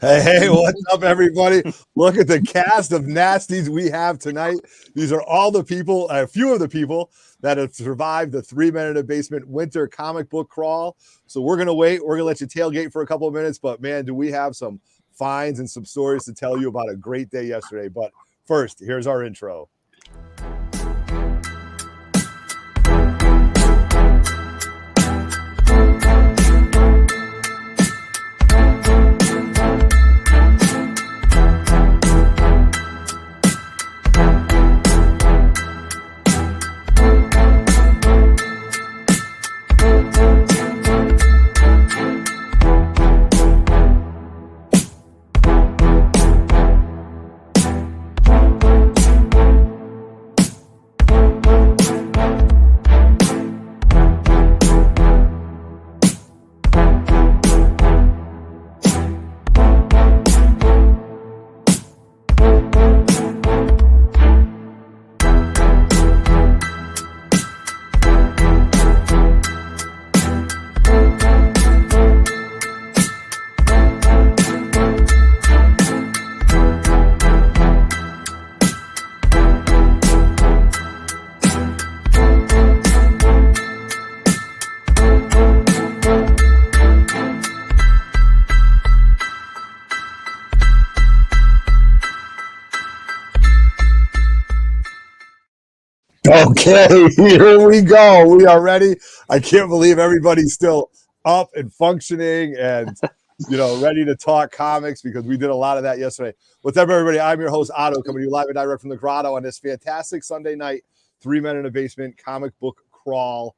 Hey, what's up, everybody? Look at the cast of nasties we have tonight. These are all the people, a few of the people that have survived the 3 Men in a Basement winter comic book crawl. So we're going to wait. We're going to let you tailgate for a couple of minutes. But, man, do we have some finds and some stories to tell you about a great day yesterday. But first, here's our intro. Okay, here we go. We are ready. I can't believe everybody's still up and functioning and, ready to talk comics because we did a lot of that yesterday. What's up, everybody? I'm your host, Otto, coming to you live and direct from the grotto on this fantastic Sunday night, 3 Men in a Basement comic book crawl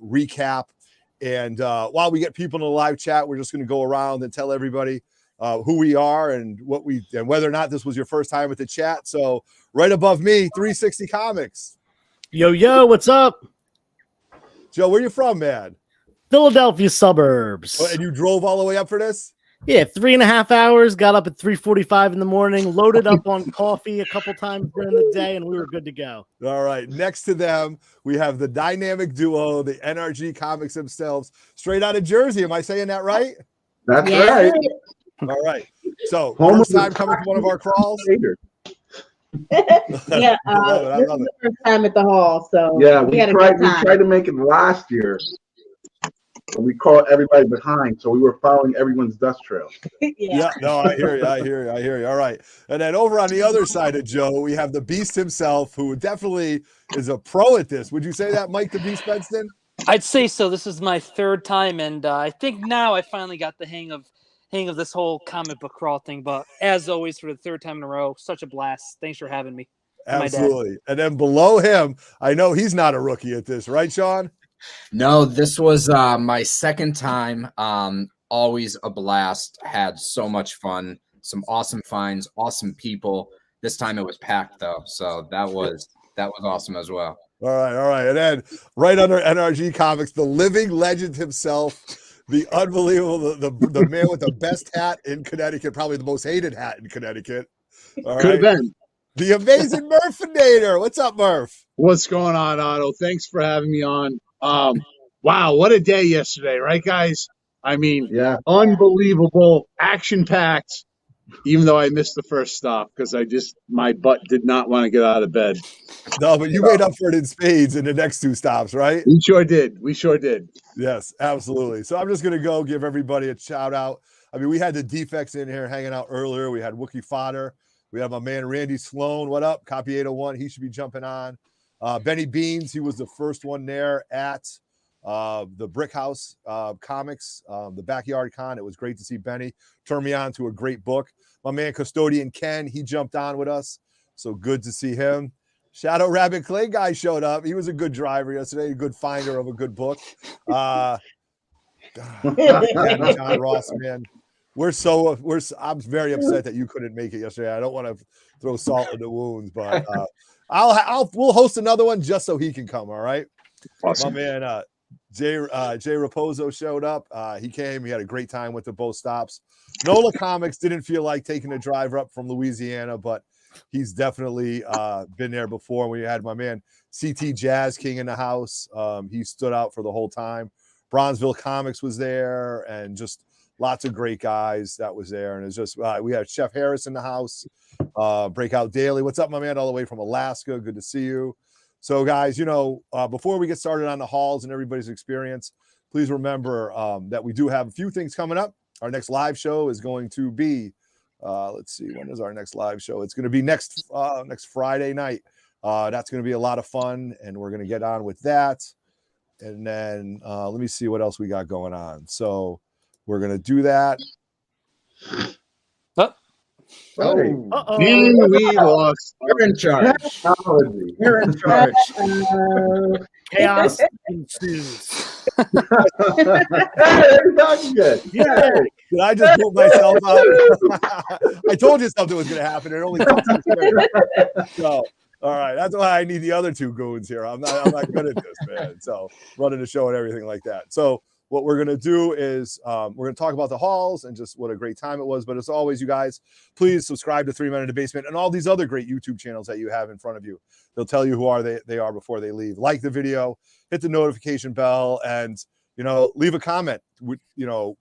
recap. And while we get people in the live chat, we're just going to go around and tell everybody who we are and whether or not this was your first time with the chat. So right above me, 360 Comics. Yo, what's up? Joe, where you from, man? Philadelphia suburbs. Oh, and you drove all the way up for this? Yeah, 3.5 hours. Got up at 3:45 in the morning, loaded up on coffee a couple times during the day, and we were good to go. All right. Next to them, we have the dynamic duo, the NRG Comics themselves, straight out of Jersey. Am I saying that right? That's right. All right. So, first time coming to one of our crawls? Yeah, this is the first time at the hall, so yeah, we tried to make it last year. And we caught everybody behind, so we were following everyone's dust trail. Yeah, no, I hear you. All right. And then over on the other side of Joe, we have the Beast himself, who definitely is a pro at this. Would you say that, Mike the Beast Benston? I'd say so. This is my third time, and I think now I finally got the hang of this whole comic book crawl thing. But as always, for the third time in a row, such a blast. Thanks for having me. Absolutely. And then below him, I know he's not a rookie at this, right, Sean? No, this was my second time. Always a blast. Had so much fun. Some awesome finds, awesome people. This time it was packed though, so that was awesome as well. All right. And then right under NRG Comics, the living legend himself, the unbelievable, the man with the best hat in Connecticut, probably the most hated hat in Connecticut. All right. Could have been. The amazing Murph Nader. What's up, Murph? What's going on, Otto? Thanks for having me on. Wow, what a day yesterday, right, guys? I mean, yeah, unbelievable, action-packed, even though I missed the first stop because my butt did not want to get out of bed. No, but you made up for it in spades in the next two stops, right? We sure did. Yes, absolutely. So I'm just going to go give everybody a shout out. I mean, we had the defects in here hanging out earlier. We had Wookie Fodder. We have my man, Randy Sloan. What up? Copy 801. He should be jumping on. Benny Beans, he was the first one there at the Brick House Comics, the Backyard Con. It was great to see Benny. Turned me on to a great book. My man, Custodian Ken, he jumped on with us. So good to see him. Shadow Rabbit Clay guy showed up. He was a good driver yesterday, a good finder of a good book. John Ross, man. I'm very upset that you couldn't make it yesterday. I don't want to throw salt in the wounds, but we'll host another one just so he can come. All right. Awesome. My man, Jay Raposo showed up. He came. He had a great time with the both stops. NOLA Comics didn't feel like taking a drive up from Louisiana, but he's definitely been there before. We had my man CT Jazz King in the house. He stood out for the whole time. Bronzeville Comics was there, and just lots of great guys that was there. And it's just, we had Chef Harris in the house, Breakout Daily. What's up, my man? All the way from Alaska. Good to see you. So guys, you know, before we get started on the hauls and everybody's experience, please remember that we do have a few things coming up. Our next live show is going to be, let's see, when is our next live show? It's going to be next Friday night. That's going to be a lot of fun, and we're going to get on with that. And then let me see what else we got going on. So we're going to do that. And we lost. You're in charge. Technology. You're in charge. Chaos ensues. That's good. Yeah. Did I just put myself out? I told you something was going to happen. It only took 2 seconds. So, all right. That's why I need the other 2 goons here. I'm not good at this, man. So running the show and everything like that. So what we're going to do is we're going to talk about the hauls and just what a great time it was. But as always, you guys, please subscribe to 3 Men in the Basement and all these other great YouTube channels that you have in front of you. They'll tell you who they are before they leave. Like the video, hit the notification bell, and, you know, leave a comment. You know,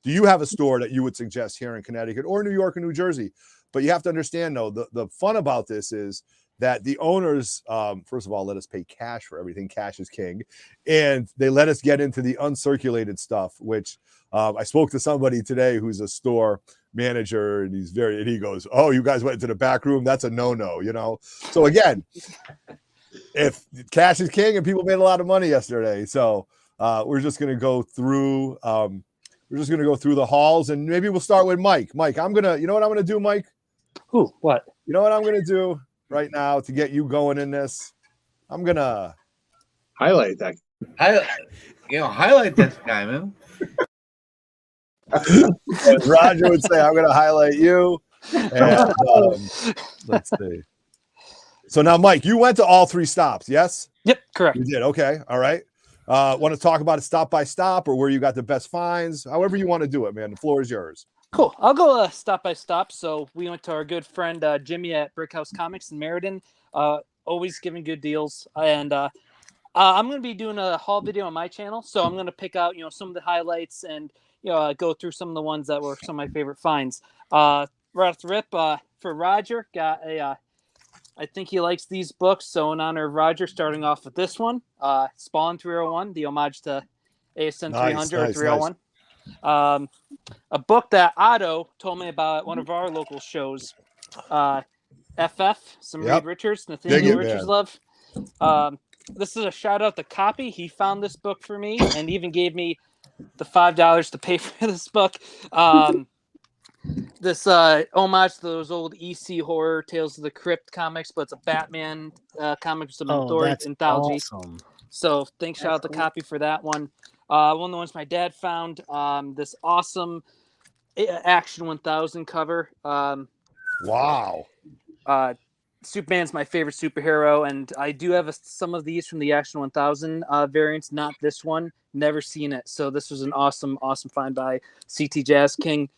do you have a store that you would suggest here in Connecticut or New York or New Jersey? But you have to understand, though, the fun about this is that the owners, first of all, let us pay cash for everything. Cash is king. And they let us get into the uncirculated stuff, which I spoke to somebody today who's a store manager, and he goes, oh, you guys went into the back room? That's a no-no, you know? So again, if cash is king, and people made a lot of money yesterday. So we're just going to go through, the hauls, and maybe we'll start with Mike. Mike, you know what I'm going to do, Mike? Ooh, what? You know what I'm going to do right now to get you going in this? I'm going to Highlight that. Highlight this guy, man. as Roger would say, I'm going to highlight you. And, let's see. So now, Mike, you went to all 3 stops, yes? Yep, correct. You did. Okay. All right. Want to talk about it stop by stop, or where you got the best finds? However you want to do it, man. The floor is yours. Cool. I'll go stop by stop. So we went to our good friend Jimmy at Brickhouse Comics in Meriden. Always giving good deals. And I'm going to be doing a haul video on my channel. So I'm going to pick out, some of the highlights and go through some of the ones that were some of my favorite finds. Right off the rip, for Roger, got a. I think he likes these books. So in honor of Roger, starting off with this one, Spawn 301, the homage to ASM 300 or 301. Nice. A book that Otto told me about at one of our local shows, FF, some Reed Richards, Nathaniel Richards love. This is a shout out to Copy. He found this book for me and even gave me the $5 to pay for this book. This homage to those old EC horror Tales of the Crypt comics, but it's a Batman comic with some anthology. Awesome. So thanks, shout out to Copy for that one. One of the ones my dad found, this awesome Action 1000 cover. Wow. Superman's my favorite superhero, and I do have some of these from the Action 1000 variants, not this one. Never seen it. So this was an awesome find by CT Jazz King.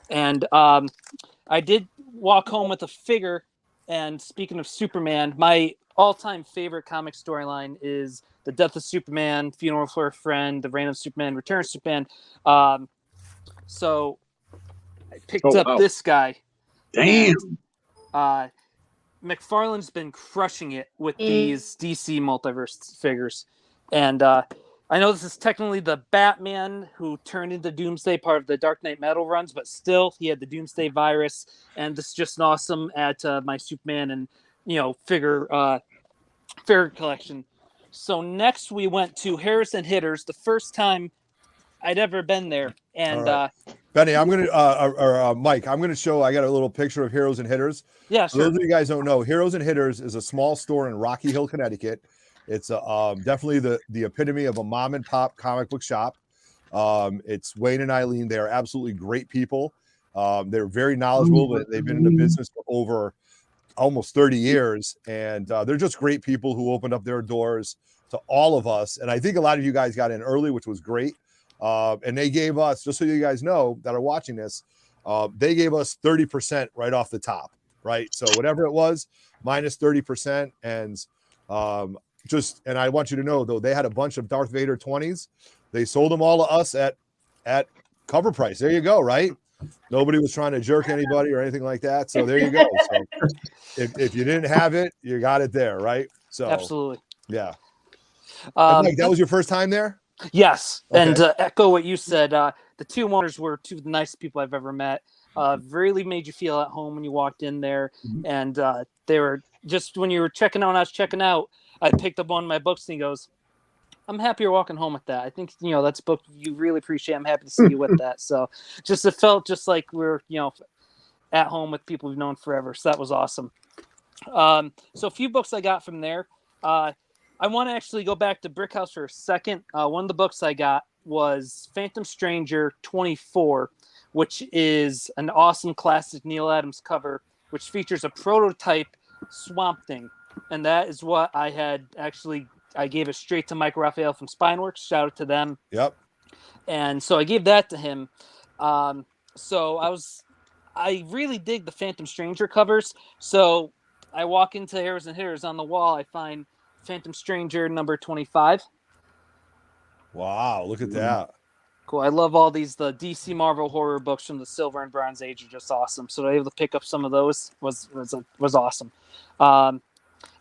And I did walk home with a figure. And speaking of Superman, my all-time favorite comic storyline is The Death of Superman, Funeral for a Friend, The Reign of Superman, Return of Superman. So I picked up this guy. Damn. And, McFarlane's been crushing it with these DC multiverse figures. And I know this is technically the Batman who turned into Doomsday, part of the Dark Knight Metal runs, but still he had the Doomsday virus. And this is just an awesome add to my Superman and, figure collection. So next we went to Harris and Hitters, the first time I'd ever been there. And Benny, I'm gonna Mike, I'm gonna show. I got a little picture of Heroes and Hitters. Yeah, sure. For those of you guys don't know, Heroes and Hitters is a small store in Rocky Hill, Connecticut. It's definitely the epitome of a mom and pop comic book shop. It's Wayne and Eileen. They are absolutely great people. They're very knowledgeable, but they've been in the business for over almost 30 years, and they're just great people who opened up their doors to all of us. And I think a lot of you guys got in early, which was great. And they gave us, just so you guys know that are watching this, they gave us 30% right off the top, right? So whatever it was, minus 30%. And and I want you to know, though, they had a bunch of Darth Vader 20s. They sold them all to us at cover price. There you go, right? Nobody was trying to jerk anybody or anything like that. So there you go. So if you didn't have it, you got it there, right? So Absolutely. yeah. And Mike, that was your first time there? Yes. Okay. And echo what you said. The two owners were two of the nicest people I've ever met. Really made you feel at home when you walked in there. And they were just, when you were checking out, when I was checking out, I picked up one of my books and he goes, I'm happy you're walking home with that. I think, that's a book you really appreciate. I'm happy to see you with that. So it felt just like we're, at home with people we've known forever. So that was awesome. So a few books I got from there. I want to actually go back to Brick House for a second. One of the books I got was Phantom Stranger 24, which is an awesome classic Neil Adams cover, which features a prototype Swamp Thing. And that is what I had actually, I gave it straight to Mike Raphael from Spineworks. Shout out to them. Yep. And so I gave that to him. So I really dig the Phantom Stranger covers. So I walk into Heroes and Hitters. On the wall, I find Phantom Stranger number 25. Wow, look at that. Cool. I love all the DC Marvel horror books from the Silver and Bronze Age are just awesome. So to be able to pick up some of those was awesome. And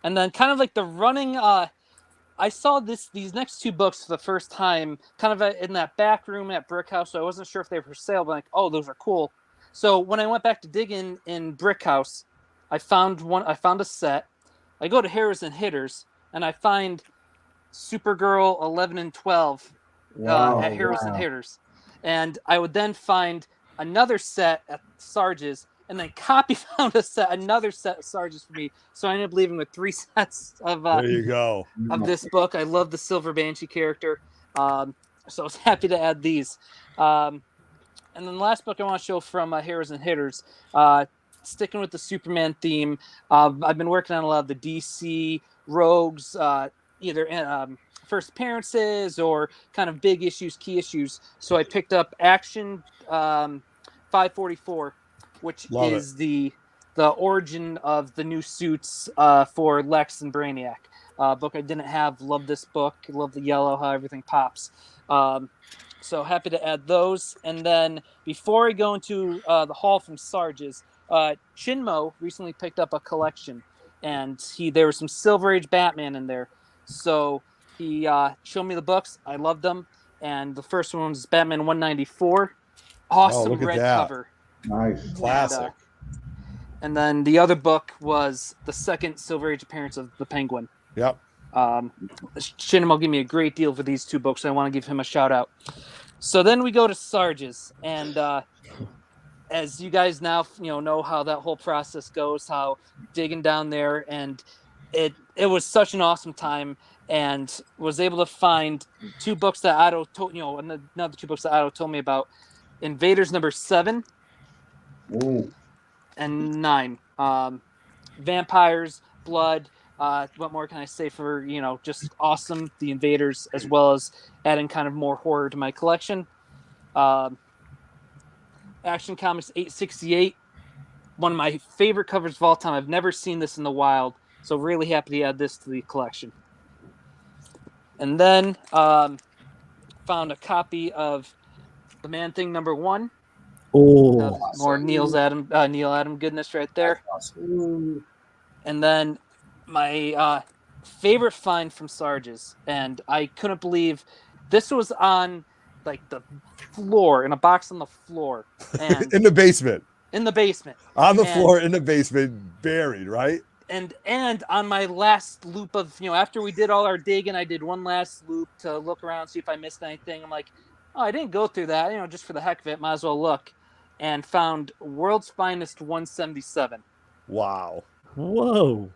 then kind of like the running, I saw these next two books for the first time kind of in that back room at Brick House. So I wasn't sure if they were for sale, but like, oh, those are cool. So when I went back to dig in Brick House, I found a set. I go to Heroes and Hitters and I find Supergirl 11 and 12 at Heroes and Hitters. And I would then find another set at Sarge's, and then Copy found another set of Sarge's for me. So I ended up leaving with 3 sets of there you go. Of this book. I love the Silver Banshee character. So I was happy to add these. And then the last book I want to show from Heroes and Hitters, sticking with the Superman theme. I've been working on a lot of the DC Rogues, either first appearances or kind of big issues, key issues. So I picked up Action 544, which is the origin of the new suits for Lex and Brainiac. Book I didn't have. Love this book. Love the yellow, how everything pops. So happy to add those. And then before I go into the haul from Sarge's, Chinmo recently picked up a collection, and there was some Silver Age Batman in there. So he showed me the books. I loved them. And the first one was Batman 194. Awesome red cover. Nice. Classic. And then the other book was the second Silver Age appearance of the Penguin. Yep. Shinemo gave me a great deal for these two books. So I want to give him a shout out. So then we go to Sarge's, and as you guys now know how that whole process goes, how digging down there, and it was such an awesome time, and was able to find 2 books that Otto told another 2 books that Otto told me about. Invaders number 7 and 9. Vampires, blood. What more can I say for just awesome, the Invaders, as well as adding kind of more horror to my collection. Action Comics 868, one of my favorite covers of all time. I've never seen this in the wild, so really happy to add this to the collection. And then found a copy of The Man Thing number 1. Oh, more Neil Adam goodness right there. Awesome. And then my favorite find from Sarge's, and I couldn't believe this was on like the floor, in a box on the floor, and in the basement. On the floor in the basement, buried, right? And on my last loop of after we did all our digging, I did one last loop to look around, see if I missed anything. I'm like, oh, I didn't go through that, just for the heck of it, might as well look, and found World's Finest 177. Wow. Whoa.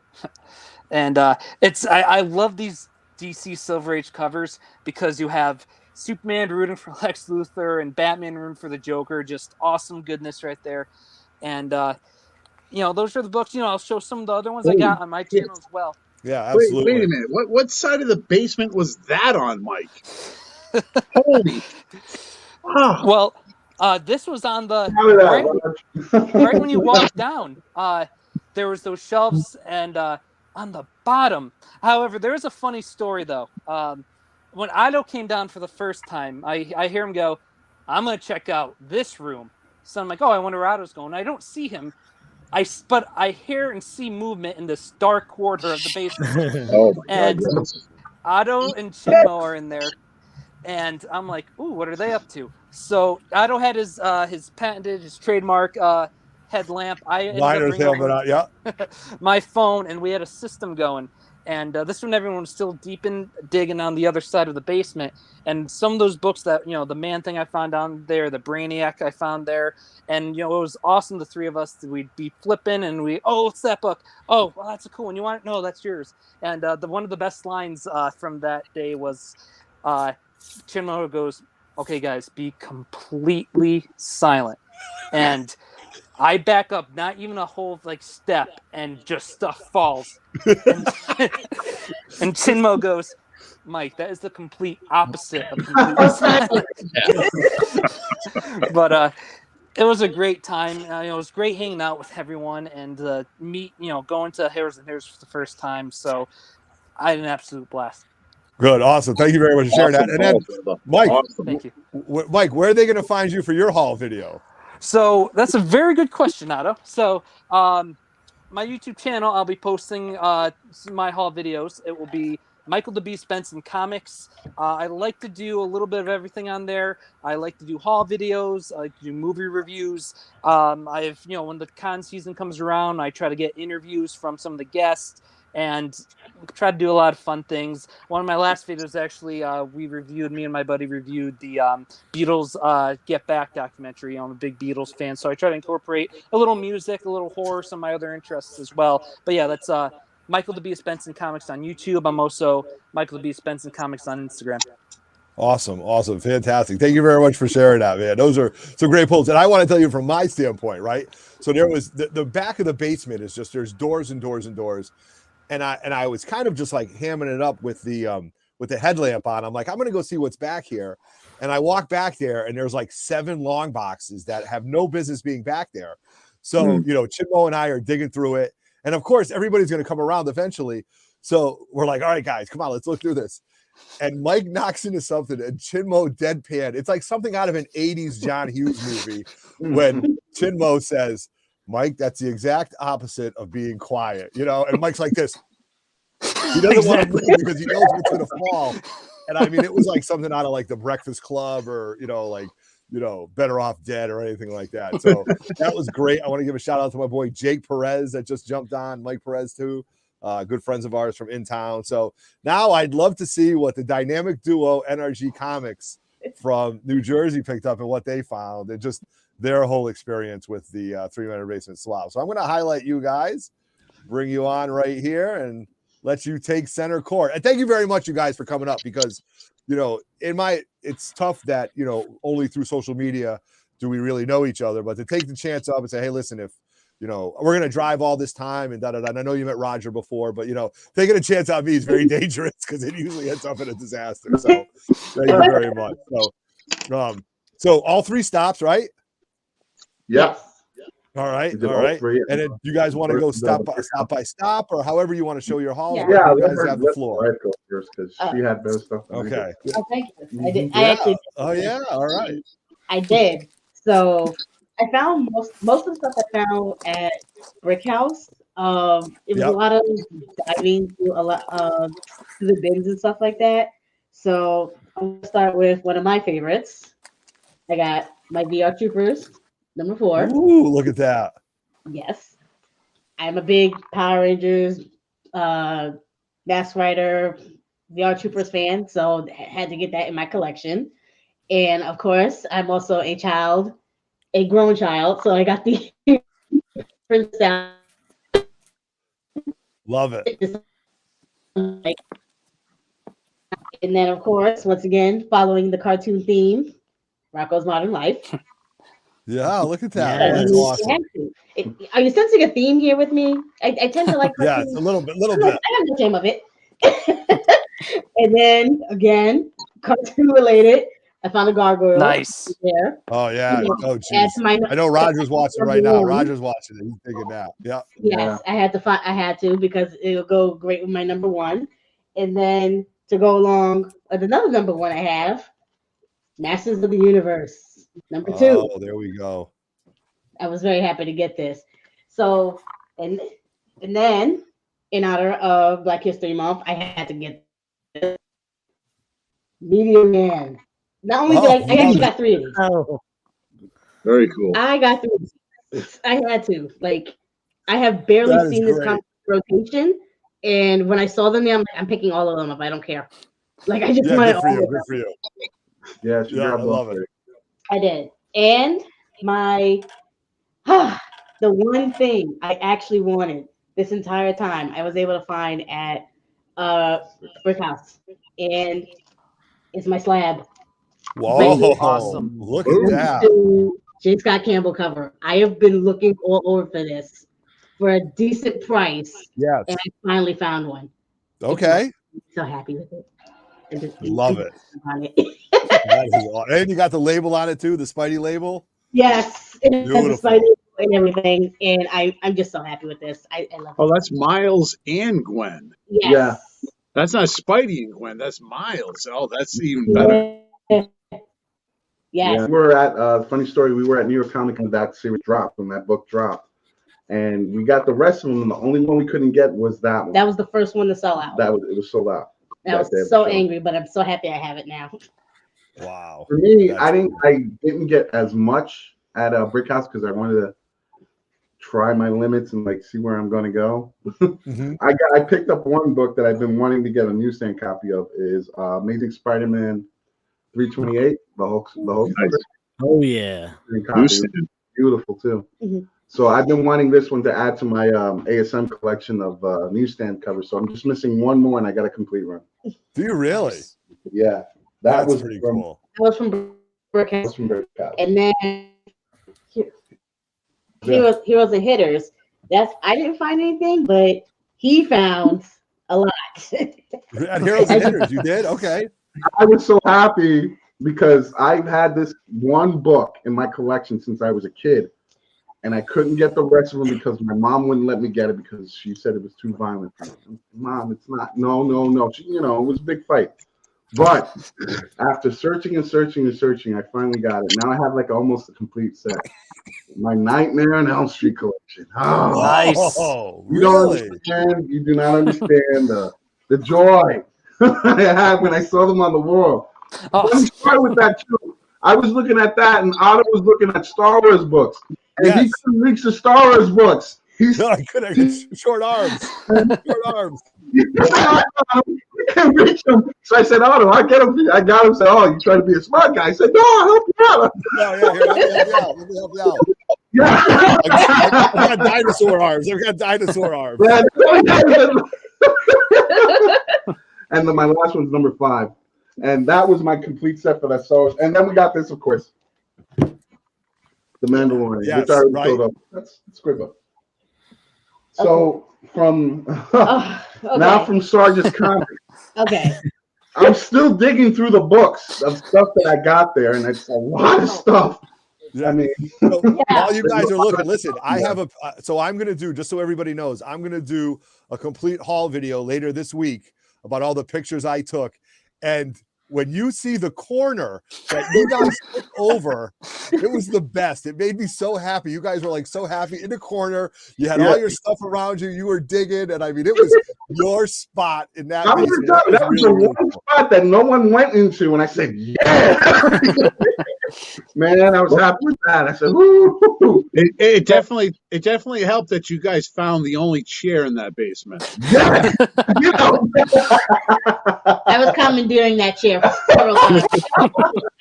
And I love these DC Silver Age covers because you have Superman rooting for Lex Luthor and Batman rooting for the Joker. Just awesome goodness right there. And those are the books. I'll show some of the other ones I got on my channel as well. Yeah, absolutely. Wait a minute. What side of the basement was that on, Mike? Holy. Well, this was on the right when you walk down. There was those shelves, and on the bottom. However, there is a funny story though. When Otto came down for the first time, I hear him go, I'm gonna check out this room. So I'm like, oh, I wonder where Otto's going. I don't see him. But I hear and see movement in this dark quarter of the basement. Oh my And God, yes. Otto and Chinmo are in there. And I'm like, ooh, what are they up to? So Otto had his patented, his trademark headlamp. I ended up Miner's bringing helmet out. Yeah. my phone, and we had a system going. And this one, everyone was still deep in digging on the other side of the basement. And some of those books that, the Man Thing I found down there, the Brainiac I found there. And, it was awesome. The three of us, we'd be flipping and oh, what's that book? Oh, well, that's a cool one. You want it? No, that's yours. And one of the best lines from that day was Chinmo goes, okay, guys, be completely silent. And I back up, not even a whole step, and just stuff falls. And Chinmo goes, Mike, that is the complete opposite of completely silent. But it was a great time. It was great hanging out with everyone and going to Hairs and Hairs for the first time. So I had an absolute blast. Good, awesome. Thank you very much for sharing that. And then, Mike, thank you. Mike, where are they going to find you for your haul video? So that's a very good question, Otto. So my YouTube channel, I'll be posting my haul videos. It will be Michael the Beast Benson Comics. I like to do a little bit of everything on there. I like to do haul videos. I like to do movie reviews. I've when the con season comes around, I try to get interviews from some of the guests and try to do a lot of fun things. One of my last videos, actually, me and my buddy reviewed the Beatles Get Back documentary. I'm a big Beatles fan, so I try to incorporate a little music, a little horror, some of my other interests as well. But yeah, that's Michael the Beast Benson Comics on YouTube. I'm also Michael the Beast Benson Comics on Instagram. Awesome. Fantastic. Thank you very much for sharing that, man. Those are some great pulls. And I want to tell you from my standpoint, right? So there was the back of the basement is just, there's doors and doors and doors. And I was kind of just hamming it up with the headlamp on. I'm like, I'm gonna go see what's back here. And I walk back there, and there's 7 long boxes that have no business being back there. So Chinmo and I are digging through it, and of course everybody's gonna come around eventually. So we're like, all right, guys, come on, let's look through this. And Mike knocks into something, and Chinmo deadpan. It's like something out of an '80s John Hughes movie when Chinmo says, Mike, that's the exact opposite of being quiet, and Mike's like this. He doesn't want to move because he knows what's going to fall. And I mean, it was like something out of the Breakfast Club or, Better Off Dead or anything like that. So that was great. I want to give a shout out to my boy, Jake Perez, that just jumped on, Mike Perez too. Good friends of ours from in town. So now I'd love to see what the dynamic duo NRG Comics from New Jersey picked up and what they found. And just their whole experience with the 3 Basement Swap. So I'm going to highlight you guys, bring you on right here, and let you take center court. And thank you very much, you guys, for coming up, because, it's tough that, only through social media do we really know each other, but to take the chance up and say, hey, listen, if, we're going to drive all this time and da-da-da. And I know you met Roger before, but, taking a chance on me is very dangerous because it usually ends up in a disaster. So thank you very much. So all 3 stops, right? Yeah. All right. And then you guys want to go stop by stop, or however you want to show your haul? Yeah. You guys have the floor. Go first because she had those stuff. Okay. Oh, thank you. I did. I actually. Oh yeah. All right. I did. So I found most of the stuff I found at Brick House. It was a lot of diving through through the bins and stuff like that. So I'm gonna start with one of my favorites. I got my VR Troopers. Number 4. Ooh, look at that. Yes. I'm a big Power Rangers, Mask Rider, VR Troopers fan, so I had to get that in my collection. And of course, I'm also a grown child, so I got the Prince down. Love it. And then, of course, once again, following the cartoon theme, Rocko's Modern Life. Yeah, look at that. Yeah, that's awesome. Are you sensing a theme here with me? I tend to like cartoons. Yeah, a little bit. I have the shame of it. And then, again, cartoon related, I found a gargoyle. Nice. There. Oh, yeah. Oh, geez. I know Roger's watching right now. Roger's watching it. He's thinking that. Yeah. Yes, I had to because it'll go great with my number 1. And then to go along with another number 1 I have, Masters of the Universe. Number 2. Oh, there we go. I was very happy to get this. So, and then in honor of Black History Month, I had to get this Meteor Man. Not only did I actually got 3 of these. Oh, Very cool. I got 3 of these. I had to. Like, I have barely seen this comic rotation, and when I saw them there, I'm picking all of them up. I don't care. Like, I just wanted good for all you. of Good them. for you. Yeah, Yeah, I love it. I did. And my the one thing I actually wanted this entire time, I was able to find at Brick House, and it's my slab. Whoa, Awesome. Look at that. J. Scott Campbell cover. I have been looking all over for this for a decent price. Yes. And I finally found one. Okay. I'm so happy with it. Love it. On it. That is awesome. And you got the label on it too, the Spidey label. Yes, it has the Beautiful. Spidey and everything, and I'm just so happy with this. I love it. Oh, that's Miles and Gwen. Yes. Yeah. That's not Spidey and Gwen. That's Miles. Oh, that's even better. Yes. Yeah, we were at funny story. We were at New York Comic Con when that series dropped, when that book dropped, and we got the rest of them. And the only one we couldn't get was that one. That was the first one to sell out. It was sold out. I was so angry, but I'm so happy I have it now. Wow. For me, That's I didn't get as much at Brick House because I wanted to try my limits and like see where I'm going to go. Mhm. I picked up one book that I've been wanting to get a newsstand copy of. Is Amazing Spider-Man 328, the Hulk. Nice. oh yeah. Newsstand. Beautiful too. Mhm. So I've been wanting this one to add to my ASM collection of newsstand covers. So I'm just missing one more, and I got a complete run. Do you really? Yeah, That's was pretty from, cool. That was from Brick That House. was from Brick House. And then Heroes and Hitters. I didn't find anything, but he found a lot. At Heroes and Hitters, you did? Okay. I was so happy because I've had this one book in my collection since I was a kid, and I couldn't get the rest of them because my mom wouldn't let me get it because she said it was too violent. Mom, it's not. No. She, it was a big fight. But after searching and searching and searching, I finally got it. Now I have like almost a complete set. My Nightmare on Elm Street collection. Oh, Nice. Oh, you don't really? understand. You do not understand the joy I had when I saw them on the wall. Let me start with that too. I was looking at that, and Otto was looking at Star Wars books, and he couldn't reach the Star Wars books. No, I couldn't. Short arms. Short arms. I can't reach him. So I said, Otto, I get him. I got him. Said, oh, you trying to be a smart guy? I said, no, I'll help you out. No, yeah, here, let me help you out. Yeah. I've got dinosaur arms. I've got dinosaur arms. And then my last one's number 5. And that was my complete set for that Star Wars. And then we got this, of course. The Mandalorian. Yes, which I already right. showed up. That's a great book. So from Okay. now from Sarge's Comics, Okay. I'm still digging through the books of stuff that I got there, and it's a lot of stuff. Yeah. I mean, So, while you guys are looking, listen, I have so I'm going to do, just so everybody knows, I'm going to do a complete haul video later this week about all the pictures I took. And when you see the corner that you guys took over, it was the best. It made me so happy. You guys were like so happy in the corner. You had all your stuff around you. You were digging. And I mean, it was your spot in that. I'm going to tell you, that was the one spot that no one went into. And I said, yeah. Man, I was happy with that. I said, woo. It definitely helped that you guys found the only chair in that basement. Yeah. I was commandeering that chair for several times.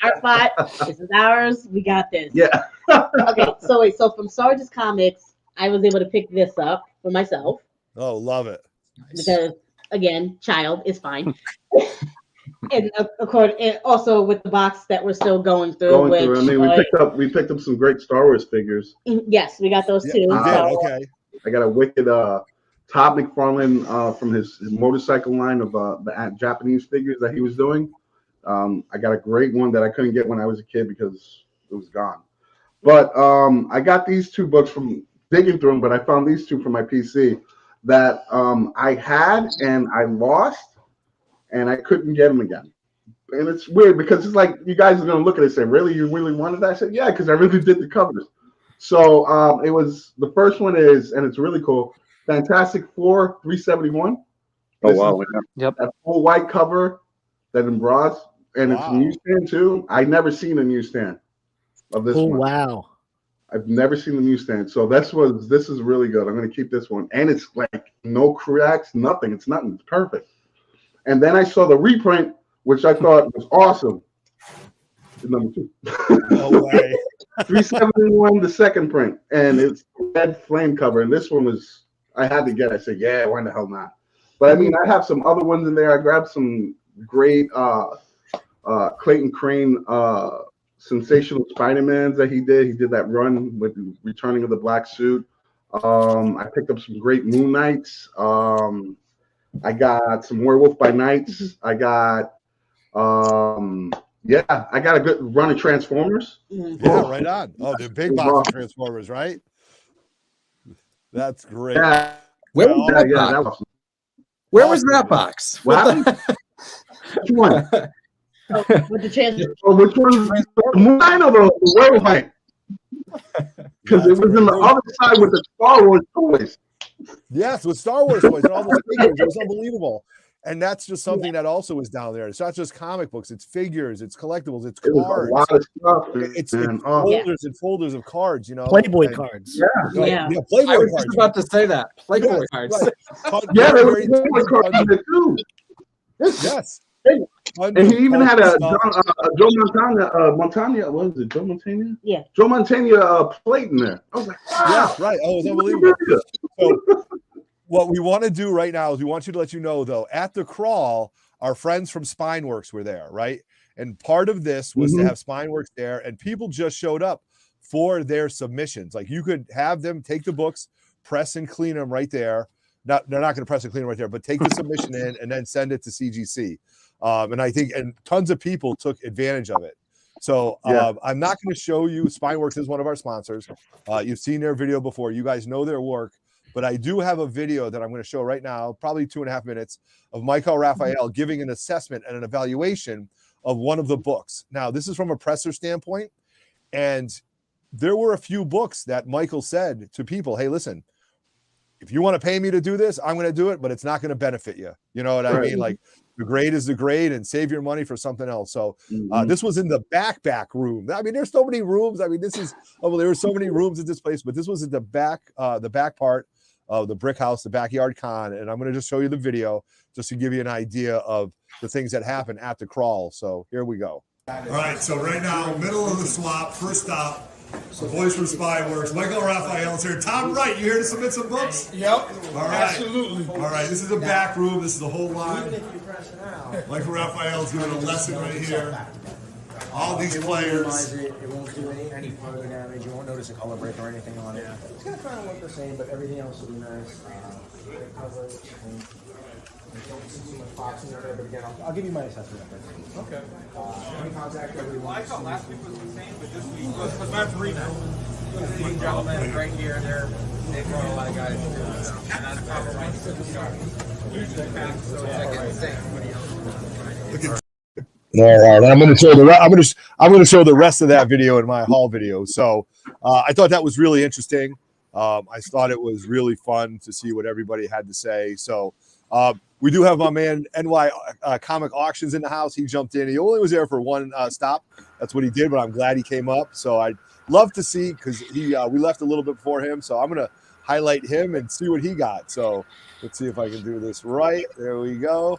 Our spot. This is ours. We got this. Yeah. Okay. So from Sarge's Comics, I was able to pick this up for myself Oh, love it. because, again, child is fine. And of course, and also with the box that we're still going through. I mean, we picked up some great Star Wars figures. Yes, we got those too. You did, So, okay. I got a wicked Todd McFarlane from his motorcycle line of the Japanese figures that he was doing. I got a great one that I couldn't get when I was a kid because it was gone. But I got these 2 books from digging through them, but I found these 2 from my PC that I had and I lost, and I couldn't get them again. And it's weird because it's like you guys are gonna look at it and say, "Really, you really wanted that?" I said, "Yeah, because I really did the covers." So it was the first one is, and it's really cool. Fantastic Four 371. Oh wow! Yep. A full white cover that embroidered, and it's a newsstand too. I never seen a newsstand of this one. Wow. I've never seen the newsstand. So this is really good. I'm gonna keep this one. And it's like no cracks, nothing. It's nothing. It's perfect. And then I saw the reprint, which I thought was awesome. Number 2. No way. 371, the second print. And it's red flame cover. And this one was, I had to get it. I said, yeah, why the hell not? But I mean, I have some other ones in there. I grabbed some great Clayton Crane sensational Spider-Mans that he did. He did that run with Returning of the Black Suit. I picked up some great Moon Knights. I got some Werewolf by Nights. I got I got a good run of Transformers. Yeah, right on. Oh, the big box of Transformers, right? That's great. Yeah. Where was that box? That was Where was that box? What happened? Which one? With the chance. Oh, which one is mine or the Werewolf Night? Because it was in the other side with the Star Wars toys. Yes, with Star Wars toys and all those figures. It was unbelievable. And that's just something that also is down there. It's not just comic books, it's figures, it's collectibles, it's cards. A lot of stuff. It's folders and folders of cards, you know. Playboy cards. Yeah, Playboy I was cards. just about to say that. Playboy cards. Right. Yeah, there was Playboy cards in there too. Yes. And he even had a Joe Montana, what was it, Joe Montana? Yeah. Joe Montana plate in there. I was like, wow. Yeah, right. Oh, it was unbelievable. So what we want to do right now is we want you to let you know, though, at the crawl, our friends from Spineworks were there, right? And part of this was to have Spineworks there, and people just showed up for their submissions. Like you could have them take the books, press and clean them right there. They're not going to press and clean them right there, but take the submission in and then send it to CGC. And I think, and tons of people took advantage of it. So I'm not going to show you. Spineworks is one of our sponsors. You've seen their video before. You guys know their work. But I do have a video that I'm going to show right now, probably 2.5 minutes, of Michael Raphael giving an assessment and an evaluation of one of the books. Now, this is from a presser standpoint. And there were a few books that Michael said to people, hey, listen, if you want to pay me to do this, I'm going to do it, but it's not going to benefit you. You know what I mean? Like the grade is the grade and save your money for something else. So this was in the back room. I mean, there's so many rooms. I mean, there were so many rooms in this place, but this was in the back part of the brick house, the backyard con. And I'm going to just show you the video just to give you an idea of the things that happen at the crawl. So here we go. All right. So right now, middle of the swap, first stop. The boys from Spineworks, Michael Raphael's here. Tom Wright, you here to submit some books? Yep. All right. Absolutely. All right, this is the back room. This is the whole line. Michael Raphael's giving a lesson right here. All these players. It won't do any further damage. You won't notice a color break or anything on it. It's going to kind of look the same, but everything else will be nice. Great coverage. Don't see too much boxing or whatever. Again, I'll give you my assessment. Okay. Any contact everyone. I thought last week was the same, but this week because I have 3 now. These gentlemen right here, they brought a lot of guys too. And that's probably usually fast, so it's like the same. Look at. All right, I'm going to show the rest of that video in my haul video. So I thought that was really interesting. I thought it was really fun to see what everybody had to say. So we do have my man NY Comic Auctions in the house. He jumped in. He only was there for one stop. That's what he did, but I'm glad he came up. So I'd love to see, because we left a little bit before him. So I'm going to highlight him and see what he got. So let's see if I can do this right. There we go.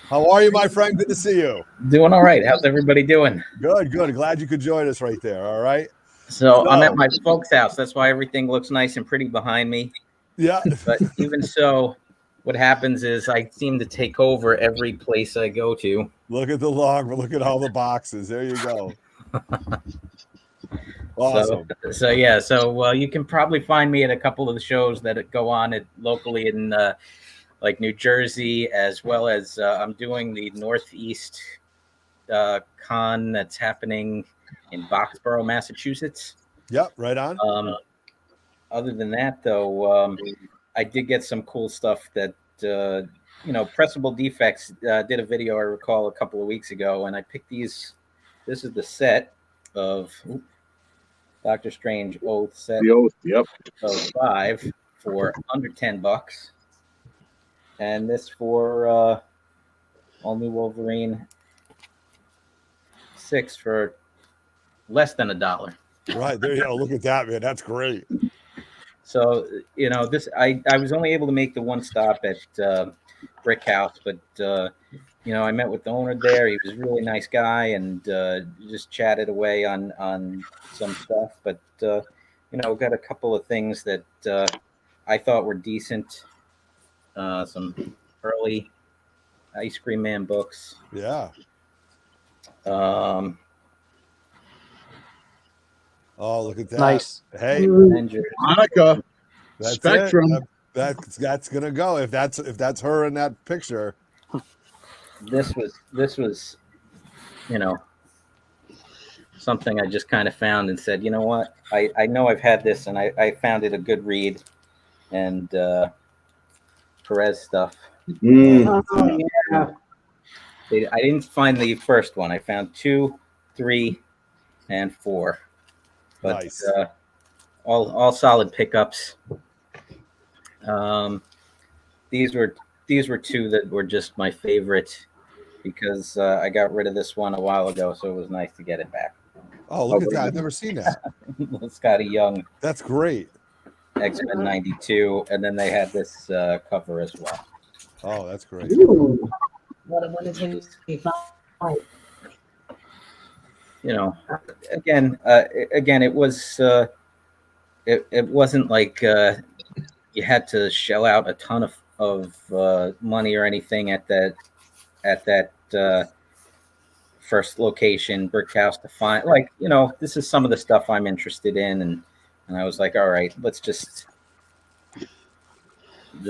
How are you, my friend? Good to see you. Doing all right. How's everybody doing? Good. Glad you could join us right there. All right. So I'm at my folks' house. That's why everything looks nice and pretty behind me. Yeah. But even so, what happens is I seem to take over every place I go to. Look at the log. Look at all the boxes. There you go. Awesome. So you can probably find me at a couple of the shows that go on locally in like New Jersey, as well as I'm doing the Northeast con that's happening in Boxborough, Massachusetts. Yep, right on. Other than that, though, I did get some cool stuff that Pressable Defects did a video, I recall, a couple of weeks ago, and I picked these. This is the set of Doctor Strange Oath set. The Oath, yep. Of 5 for under $10, and this for All New Wolverine 6 for less than $1. Right there you go. Look at that, man. That's great. So this I was only able to make the one stop at Brick House, but I met with the owner there. He was a really nice guy, and just chatted away on some stuff. But got a couple of things that I thought were decent. Some early Ice Cream Man books. Yeah. Oh, look at that. Nice. Hey, Monica. that's Spectrum. it. That's gonna go if that's her in that picture. This was something I just kind of found and said, you know what, I know I've had this, and I found it a good read. And Perez stuff. Oh, yeah. I didn't find the first one. I found 2, 3, and 4. But Nice. All solid pickups. These were 2 that were just my favorite, because I got rid of this one a while ago, so it was nice to get it back. Oh, look at that. I've never seen that. Scotty Young. That's great. X-Men 92, and then they had this cover as well. Oh, that's great. Ooh. What a wonderful Again, it was it wasn't like you had to shell out a ton of money or anything at that first location, Brick House, to find. Like, this is some of the stuff I'm interested in, and I was like, all right, let's just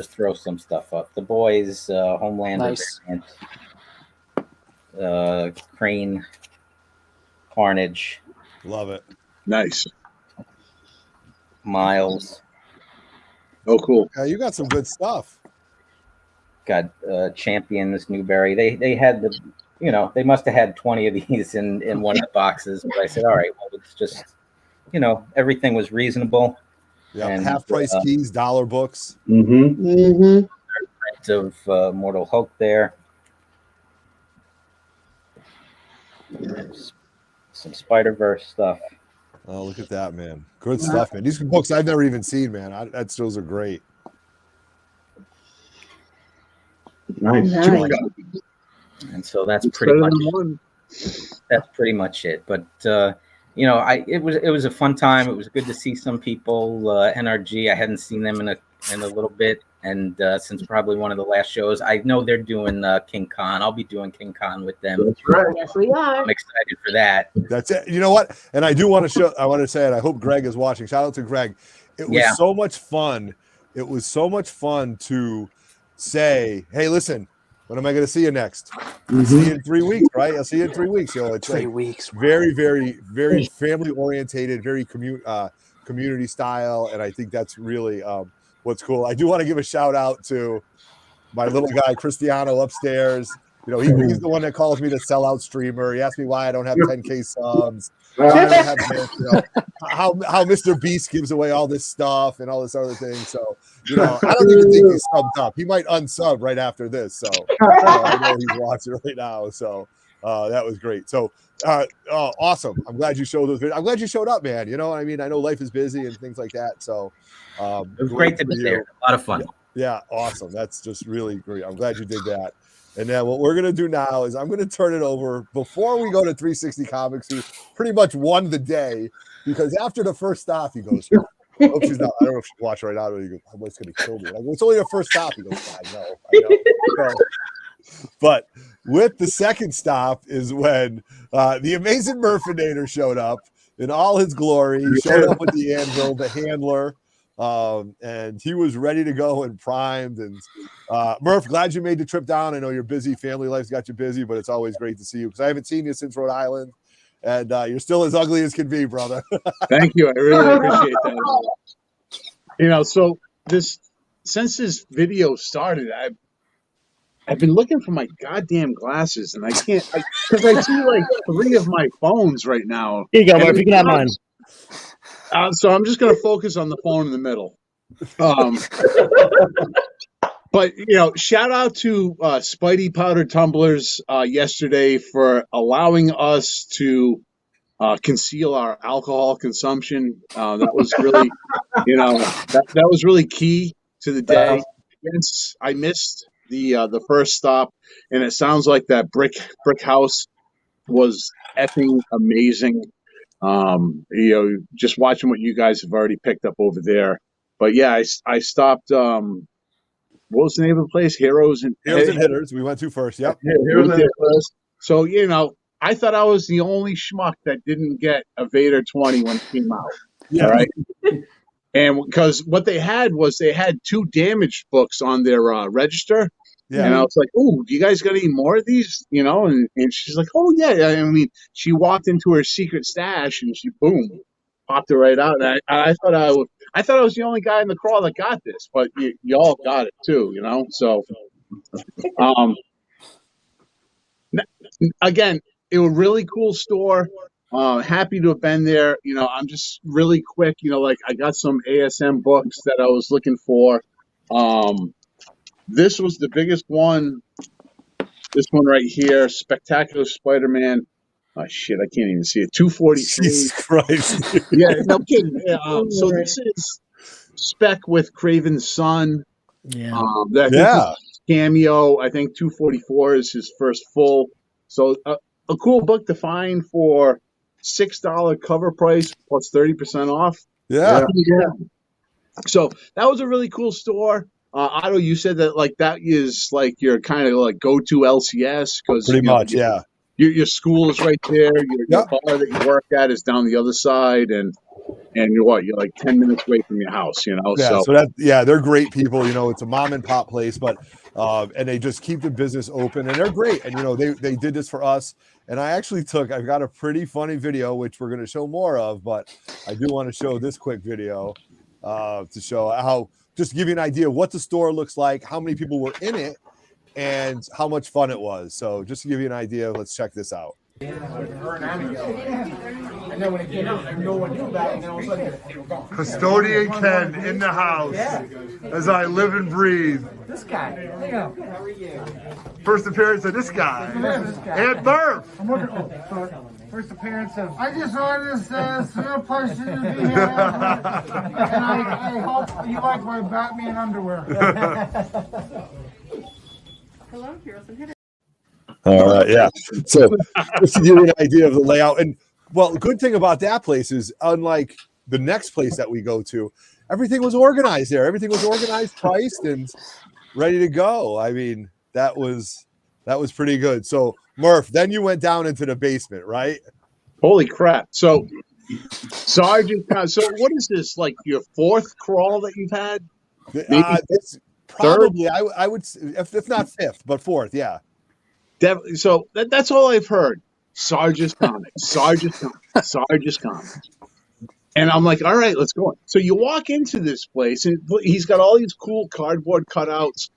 throw some stuff up. The Boys, Homelander, Nice. variant, Crane, Carnage. Love it. Nice. Miles. Oh, cool. Yeah, you got some good stuff. Got Champions, Newberry. They had they must have had 20 of these in one of the boxes. But I said, all right, well, it's just, everything was reasonable. Yeah, And, half price keys, dollar books. Mm-hmm. Print of Mortal Hulk there. Some Spider-Verse stuff. Oh, look at that, man. Good stuff, man. These books I've never even seen, man. Those are great. Nice. Nice. And so that's pretty much it. But it was a fun time. It was good to see some people. NRG, I hadn't seen them in a little bit, and since probably one of the last shows, I know they're doing King Khan. I'll be doing King Khan with them. That's right. Yes, we are. I'm excited for that. That's it. You know what? And I do want to show. I want to say it. I hope Greg is watching. Shout out to Greg. It was so much fun. It was so much fun to say, "Hey, listen, when am I going to see you next? See you in 3 weeks, right? I'll see you in 3 weeks." It's 3 like weeks. very, very, very family orientated, very community style, and I think that's really what's cool. I do want to give a shout out to my little guy Cristiano upstairs. He's the one that calls me the sellout streamer. He asks me why I don't have 10K subs. Why I don't have this, how Mr. Beast gives away all this stuff and all this other thing. So, I don't even think he's subbed up. He might unsub right after this. So I know he's watching right now. So that was great. So awesome. I'm glad you showed those videos. I'm glad you showed up, man. I know life is busy and things like that. So It was great to be there. A lot of fun. Yeah, awesome. That's just really great. I'm glad you did that. And then what we're going to do now is I'm going to turn it over before we go to 360 Comics, who pretty much won the day, because after the first stop, he goes, I hope she's not. I don't know if she's watching right now. He goes, my wife's going to kill me. Like, it's only the first stop. He goes, I know. So, but with the second stop is when the amazing Murphinator showed up in all his glory. He showed up with the anvil, the handler. And he was ready to go and primed. And Murph, glad you made the trip down. I know you're busy. Family life's got you busy, but it's always great to see you, because I haven't seen you since Rhode Island, and you're still as ugly as can be, brother. Thank you. I really appreciate that. So since this video started, I've been looking for my goddamn glasses, and I can't because I see like 3 of my phones right now. Here you go, Murph. You can have mine. So I'm just gonna focus on the phone in the middle. But shout out to Spidey Powder Tumblers yesterday for allowing us to conceal our alcohol consumption. That was really, that was really key to the day. Yes, I missed the first stop, and it sounds like that brick house was effing amazing. Just watching what you guys have already picked up over there. But yeah, I stopped. What was the name of the place? Heroes and Hitters. We went to first. Yep. Yeah, Heroes and Hitters. So I thought I was the only schmuck that didn't get a Vader 20 when it came out. Yeah. All right. And because what they had was they had 2 damaged books on their register. Yeah. And I was like, "Oh, do you guys got any more of these?" And she's like, "Oh yeah." I mean, she walked into her secret stash and she boom, popped it right out. And I thought I was the only guy in the crawl that got this, but y'all got it too, So, again, it was a really cool store. Happy to have been there. I'm just really quick. I got some ASM books that I was looking for. This was the biggest one. This one right here, Spectacular Spider-Man. Oh shit, I can't even see it. 243. Jesus Christ. Yeah, no kidding. So this is Spec with Craven's son. Yeah. Cameo. I think 244 is his first full. So a cool book to find for $6 cover price plus 30% off. Yeah. So that was a really cool store. Otto, you said that that is your kind of go-to LCS because pretty much, yeah. Your school is right there. Your bar that you work at is down the other side, and you're 10 minutes away from your house. Yeah, so they're great people. It's a mom and pop place, but and they just keep the business open, and they're great. And they did this for us. And I've got a pretty funny video which we're going to show more of, but I do want to show this quick video to show how. Just to give you an idea of what the store looks like, how many people were in it, and how much fun it was. So just to give you an idea, let's check this out. And then when it came out, no one knew about it, and then all of a sudden they were gone. Custodian Ken in the house as I live and breathe. This guy, how are you? First appearance of this guy. And Murph. I'm looking for first appearance of. I just wanted to say it's a pleasure to be here. And I hope you like my Batman underwear. Hello, Heroes and Hitters. All right, yeah. So just to give you an idea of the layout. And well, the good thing about that place is unlike the next place that we go to, everything was organized there. Everything was organized, priced, and ready to go. I mean, that was pretty good. So Murph, then you went down into the basement, right? Holy crap. So Sergeant, so what is this, your 4th crawl that you've had? It's probably, I would, if not 5th, but 4th, yeah. So that's all I've heard. Sarge's Comics. And I'm like, all right, let's go. So you walk into this place, and he's got all these cool cardboard cutouts.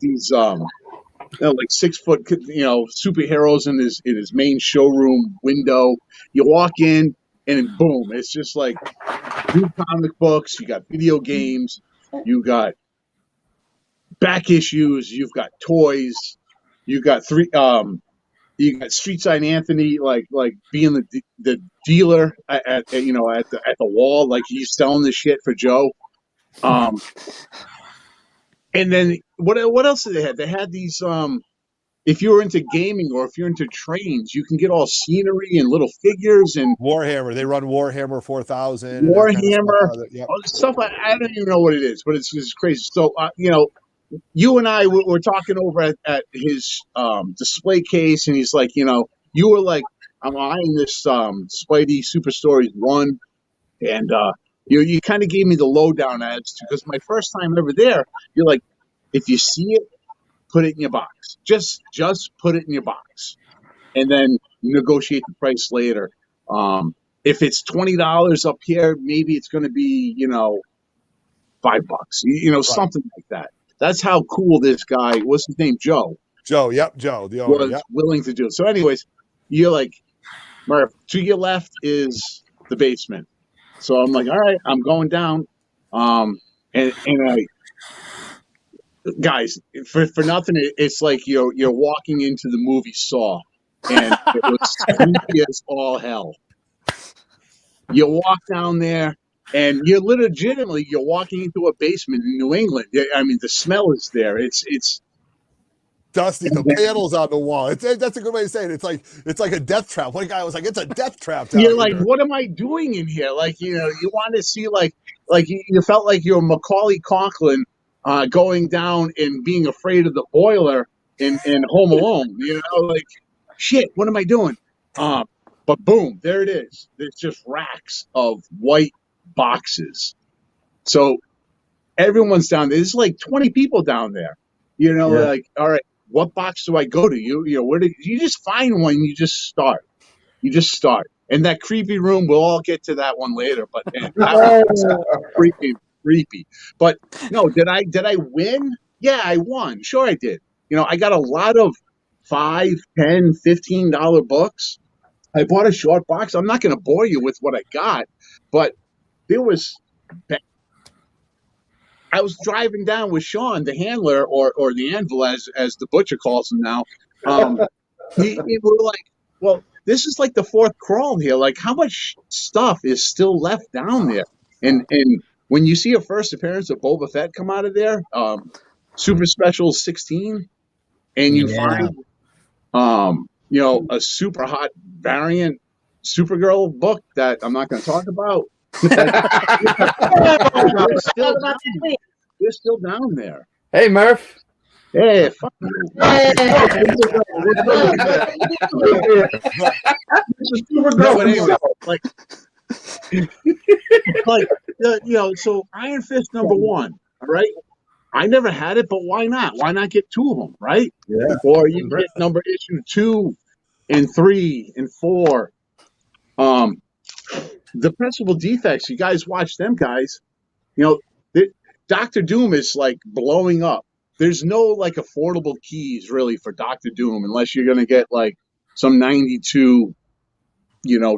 These 6-foot, superheroes in his main showroom window. You walk in, and boom, it's just new comic books. You got video games. You got back issues. You've got toys. You got you got Street Side Anthony, being the dealer at the wall, he's selling the shit for Joe. And then what else did they have? They had these. If you're into gaming or if you're into trains, you can get all scenery and little figures and Warhammer. They run Warhammer 4000. Warhammer, all this stuff. I don't even know what it is, but it's crazy. So you and I were talking over at his display case, and he's like, you were like, I'm eyeing this Spidey Super Stories 1, and you kind of gave me the lowdown as to, because my first time ever there, you're like, if you see it, put it in your box. Just put it in your box, and then negotiate the price later. If it's $20 up here, maybe it's going to be $5, something like that. That's how cool this guy. What's his name? Joe. Joe. Yep, Joe, the owner. Was Yep. willing to do it. So, anyways, you're like, Murph, to your left is the basement. So I'm like, all right, I'm going down. And I, guys, for nothing, it's like you're walking into the movie Saw, and it was creepy as all hell. You walk down there, and you're legitimately walking into a basement in New England. I mean, the smell is there. It's dusty. The panels on the wall. That's a good way to say it. It's like a death trap. One guy was like, "It's a death trap." You're like, what am I doing in here? Like, you want to see like you felt like you're Macaulay Culkin going down and being afraid of the boiler in Home Alone. Like, shit, what am I doing? But boom, there it is. There's just racks of white boxes. So everyone's down there. There's like 20 people down there. Like, all right, what box do I go to? Where do you just find one? You just start. And that creepy room, we'll all get to that one later. But man, that was creepy. But no, did I win? Yeah, I won. Sure, I did. I got a lot of $5, $10, $15 books. I bought a short box. I'm not going to bore you with what I got, but there was. I was driving down with Sean, the handler, or the anvil, as the butcher calls him now. We were like, well, this is like the fourth crawl here. Like, how much stuff is still left down there? And when you see a first appearance of Boba Fett come out of there, Super Special 16, and you find, a super hot variant Supergirl book that I'm not going to talk about. They're still down there. Hey, Murph. Hey, fuck you. No, anyway, so Iron Fist #1, all right? I never had it, but why not? Why not get 2 of them, right? Yeah. Or you can get issue 2 and 3 and 4. The Pressable Deffects, you guys watch them, guys. Dr. Doom is like blowing up. There's no like affordable keys really for Dr. Doom unless you're going to get like some 92,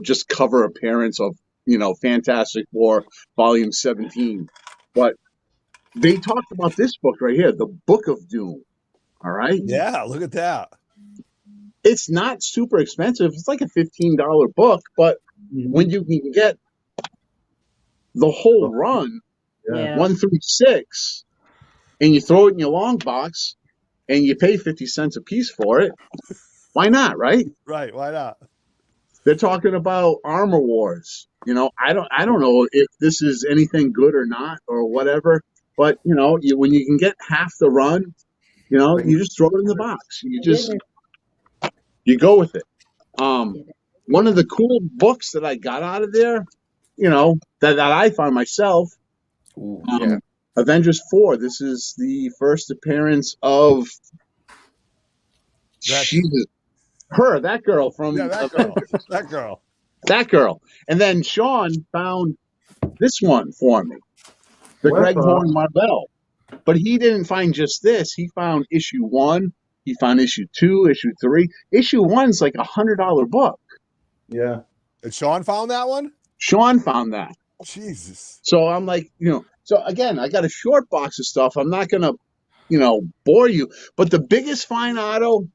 just cover appearance of, Fantastic Four Volume 17. But they talked about this book right here, the Book of Doom. All right. Yeah, look at that. It's not super expensive. It's like a $15 book, but when you can get the whole run, 1 through 6, and you throw it in your long box, and you pay 50 cents a piece for it, why not, right? Right, why not? They're talking about Armor Wars. I don't know if this is anything good or not or whatever, but when you can get half the run, you just throw it in the box. You go with it. One of the cool books that I got out of there, that I found myself, Avengers 4. This is the first appearance of that girl from that girl. And then Sean found this one for me, the Greg Horn Marvel. But he didn't find just this. He found issue 1. He found issue 2, issue 3. Issue 1's like $100 book. Yeah. And Sean found that one? Sean found that. Jesus. So I'm like, so again, I got a short box of stuff. I'm not going to, bore you. But the biggest find, Otto,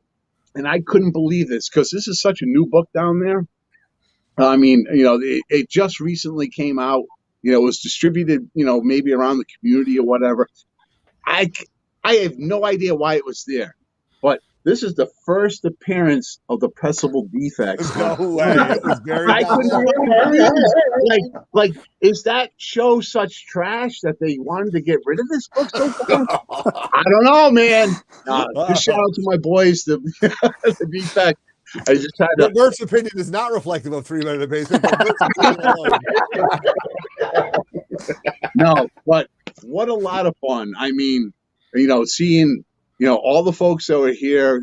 and I couldn't believe this because this is such a new book down there. I mean, it just recently came out. It was distributed, maybe around the community or whatever. I have no idea why it was there. But this is the first appearance of the Pressable Deffects. No way. It was very like, is that show such trash that they wanted to get rid of this book so fast? I don't know, man. Just shout out to my boys, the Defect. I just had to. Murph's opinion is not reflective of 3 Men in the Basement. No, but what a lot of fun. I mean, seeing all the folks that were here,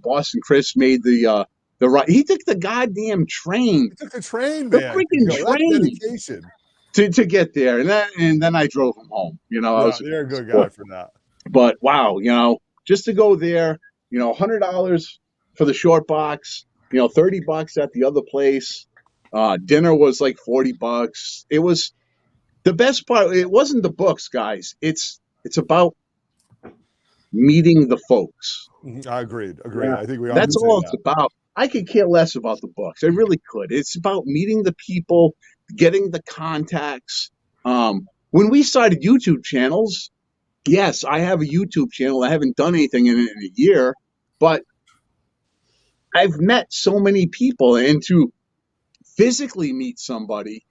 Boston Chris made the right. He took the goddamn train. He took the train, the man. freaking train to get there, and then I drove him home. You're a good guy for that. But wow, just to go there, $100 for the short box, $30 at the other place. Dinner was like $40. It was the best part. It wasn't the books, guys. It's about meeting the folks. I agreed. Yeah. I think we all That's can say all that. it's about. I could care less about the books. I really could. It's about meeting the people, getting the contacts. When we started YouTube channels, yes, I have a YouTube channel. I haven't done anything in a year, but I've met so many people, and to physically meet somebody,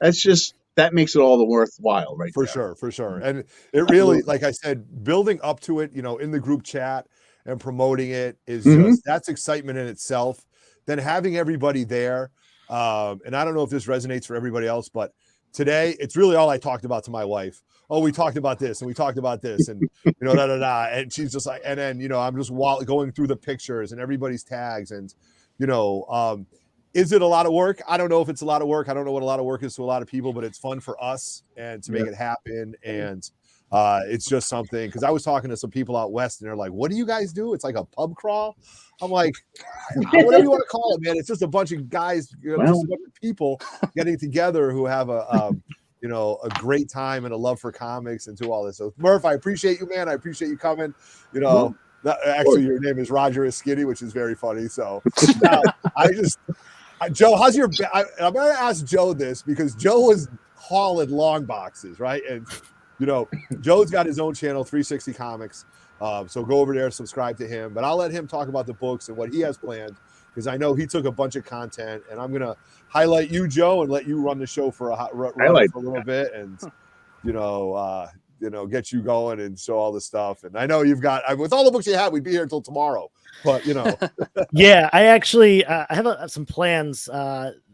that makes it all the worthwhile, right? For sure. And it really, like I said, building up to it, in the group chat and promoting it is just, that's excitement in itself. Then having everybody there, and I don't know if this resonates for everybody else, but today it's really all I talked about to my wife. Oh, we talked about this and we talked about this and and she's just like, and then I'm just going through the pictures and everybody's tags and is it a lot of work? I don't know if it's a lot of work. I don't know what a lot of work is to a lot of people, but it's fun for us and to make it happen. And it's just something, because I was talking to some people out west and they're like, what do you guys do? It's like a pub crawl. I'm like, whatever you want to call it, man. It's just a bunch of guys, just a bunch of people getting together who have a great time and a love for comics and do all this. So Murph, I appreciate you, man. I appreciate you coming. Actually, your name is Roger is Skinny, which is very funny. So Joe, how's your? I'm going to ask Joe this because Joe was hauling long boxes, right? And Joe's got his own channel, 360 Comics. So go over there, subscribe to him. But I'll let him talk about the books and what he has planned, because I know he took a bunch of content, and I'm going to highlight you, Joe, and let you run the show for a little bit, and get you going and show all the stuff. And I know you've got, with all the books you have, we'd be here until tomorrow. But yeah, I actually I have some plans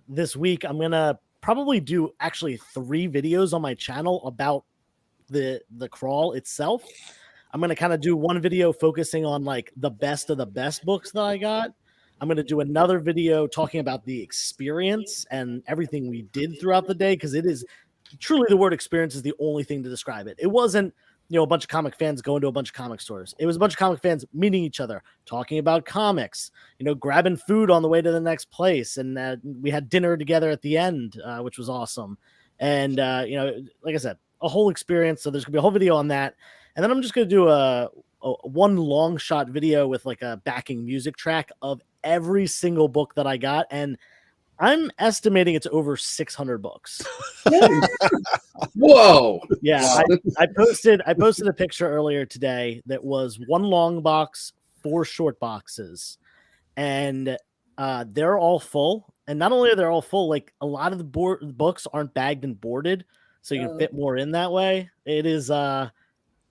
this week. I'm gonna probably do 3 videos on my channel about the crawl itself. I'm gonna kind of do one video focusing on like the best of the best books that I got. I'm gonna do another video talking about the experience and everything we did throughout the day, because it is truly, the word experience is the only thing to describe it. It wasn't a bunch of comic fans going to a bunch of comic stores. It was a bunch of comic fans meeting each other, talking about comics, grabbing food on the way to the next place. And we had dinner together at the end, which was awesome. And, like I said, a whole experience. So there's gonna be a whole video on that. And then I'm just going to do a one long shot video with like a backing music track of every single book that I got. And I'm estimating it's over 600 books. Whoa. Yeah. I posted a picture earlier today that was one long box, 4 short boxes, and they're all full. And not only are they all full, like a lot of the books aren't bagged and boarded, so you can fit more in that way. It is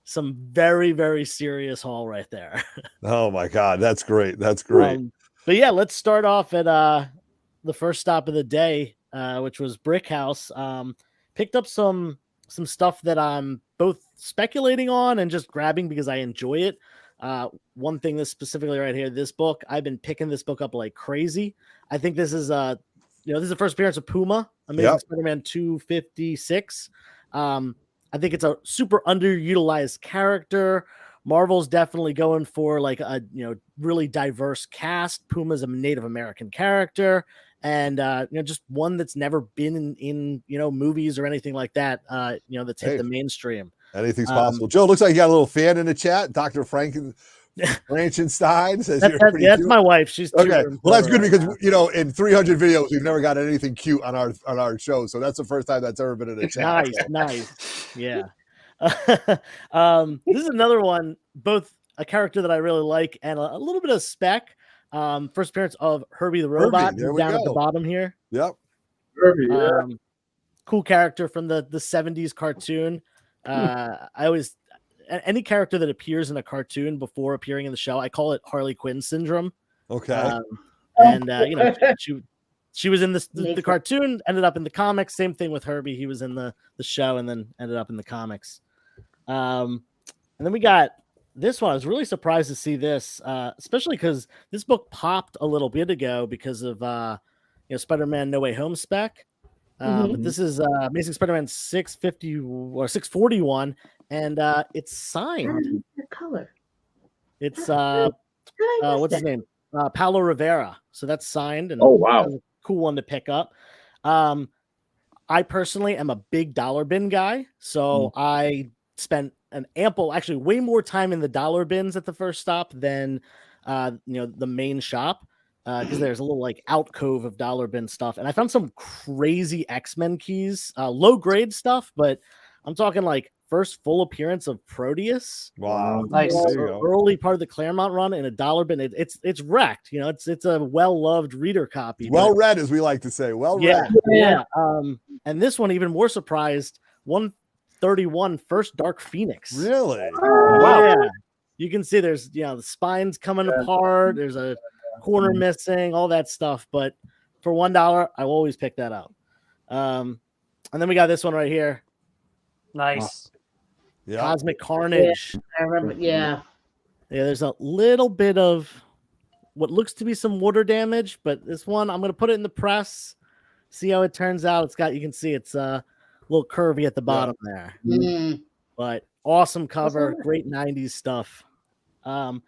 some very, very serious haul right there. Oh my God. That's great. That's great. But yeah, let's start off at the first stop of the day, which was Brick House. Picked up some stuff that I'm both speculating on and just grabbing because I enjoy it. One thing that's specifically right here, this book, I've been picking this book up like crazy. I think this is this is the first appearance of Puma, Amazing Spider-Man 256. I think it's a super underutilized character. Marvel's definitely going for like a really diverse cast. Puma's a Native American character, and just one that's never been in movies or anything like that. That's hit the mainstream. Anything's possible. Joe, looks like you got a little fan in the chat. Dr. Frankenstein says that's cute. my wife. She's okay. Well, that's good because in 300 videos we've never got anything cute on our show, so that's the first time that's ever been in the chat. Nice. Yeah. This is another one, both a character that I really like and a little bit of spec. First appearance of Herbie the Robot down at the bottom here. Yep. Herbie, yeah. Cool character from the 70s cartoon. I always, any character that appears in a cartoon before appearing in the show, I call it Harley Quinn syndrome. Okay. She was in the cartoon, ended up in the comics. Same thing with Herbie. He was in the show and then ended up in the comics. And then we got this one. I was really surprised to see this, especially because this book popped a little bit ago because of Spider-Man No Way Home spec. But this is Amazing Spider-Man 650 or 641, and it's signed. The color. It's what's his name? Paulo Rivera. So that's signed, and Oh, wow. that was a cool one to pick up. I personally am a big dollar bin guy, so I spent an ample, actually way more time in the dollar bins at the first stop than the main shop, because there's a little like alcove of dollar bin stuff, and I found some crazy X-Men keys, low grade stuff, but I'm talking like first full appearance of Proteus. Wow, Nice. There you go. Early part of the Claremont run in a dollar bin. It's wrecked. It's a well loved reader copy. Well but- read, as we like to say. Well yeah, read. yeah. And this one even more surprised. 131 first Dark Phoenix. Really? Wow. Yeah. You can see there's the spines coming apart. There's a corner missing, all that stuff. But for $1, I will always pick that up. And then we got this one right here. Nice. Yeah. Cosmic Carnage. Yeah, I remember. Yeah. Yeah, there's a little bit of what looks to be some water damage, but this one I'm gonna put it in the press, see how it turns out. You can see it's a little curvy at the bottom there. But awesome cover, great 90s stuff. When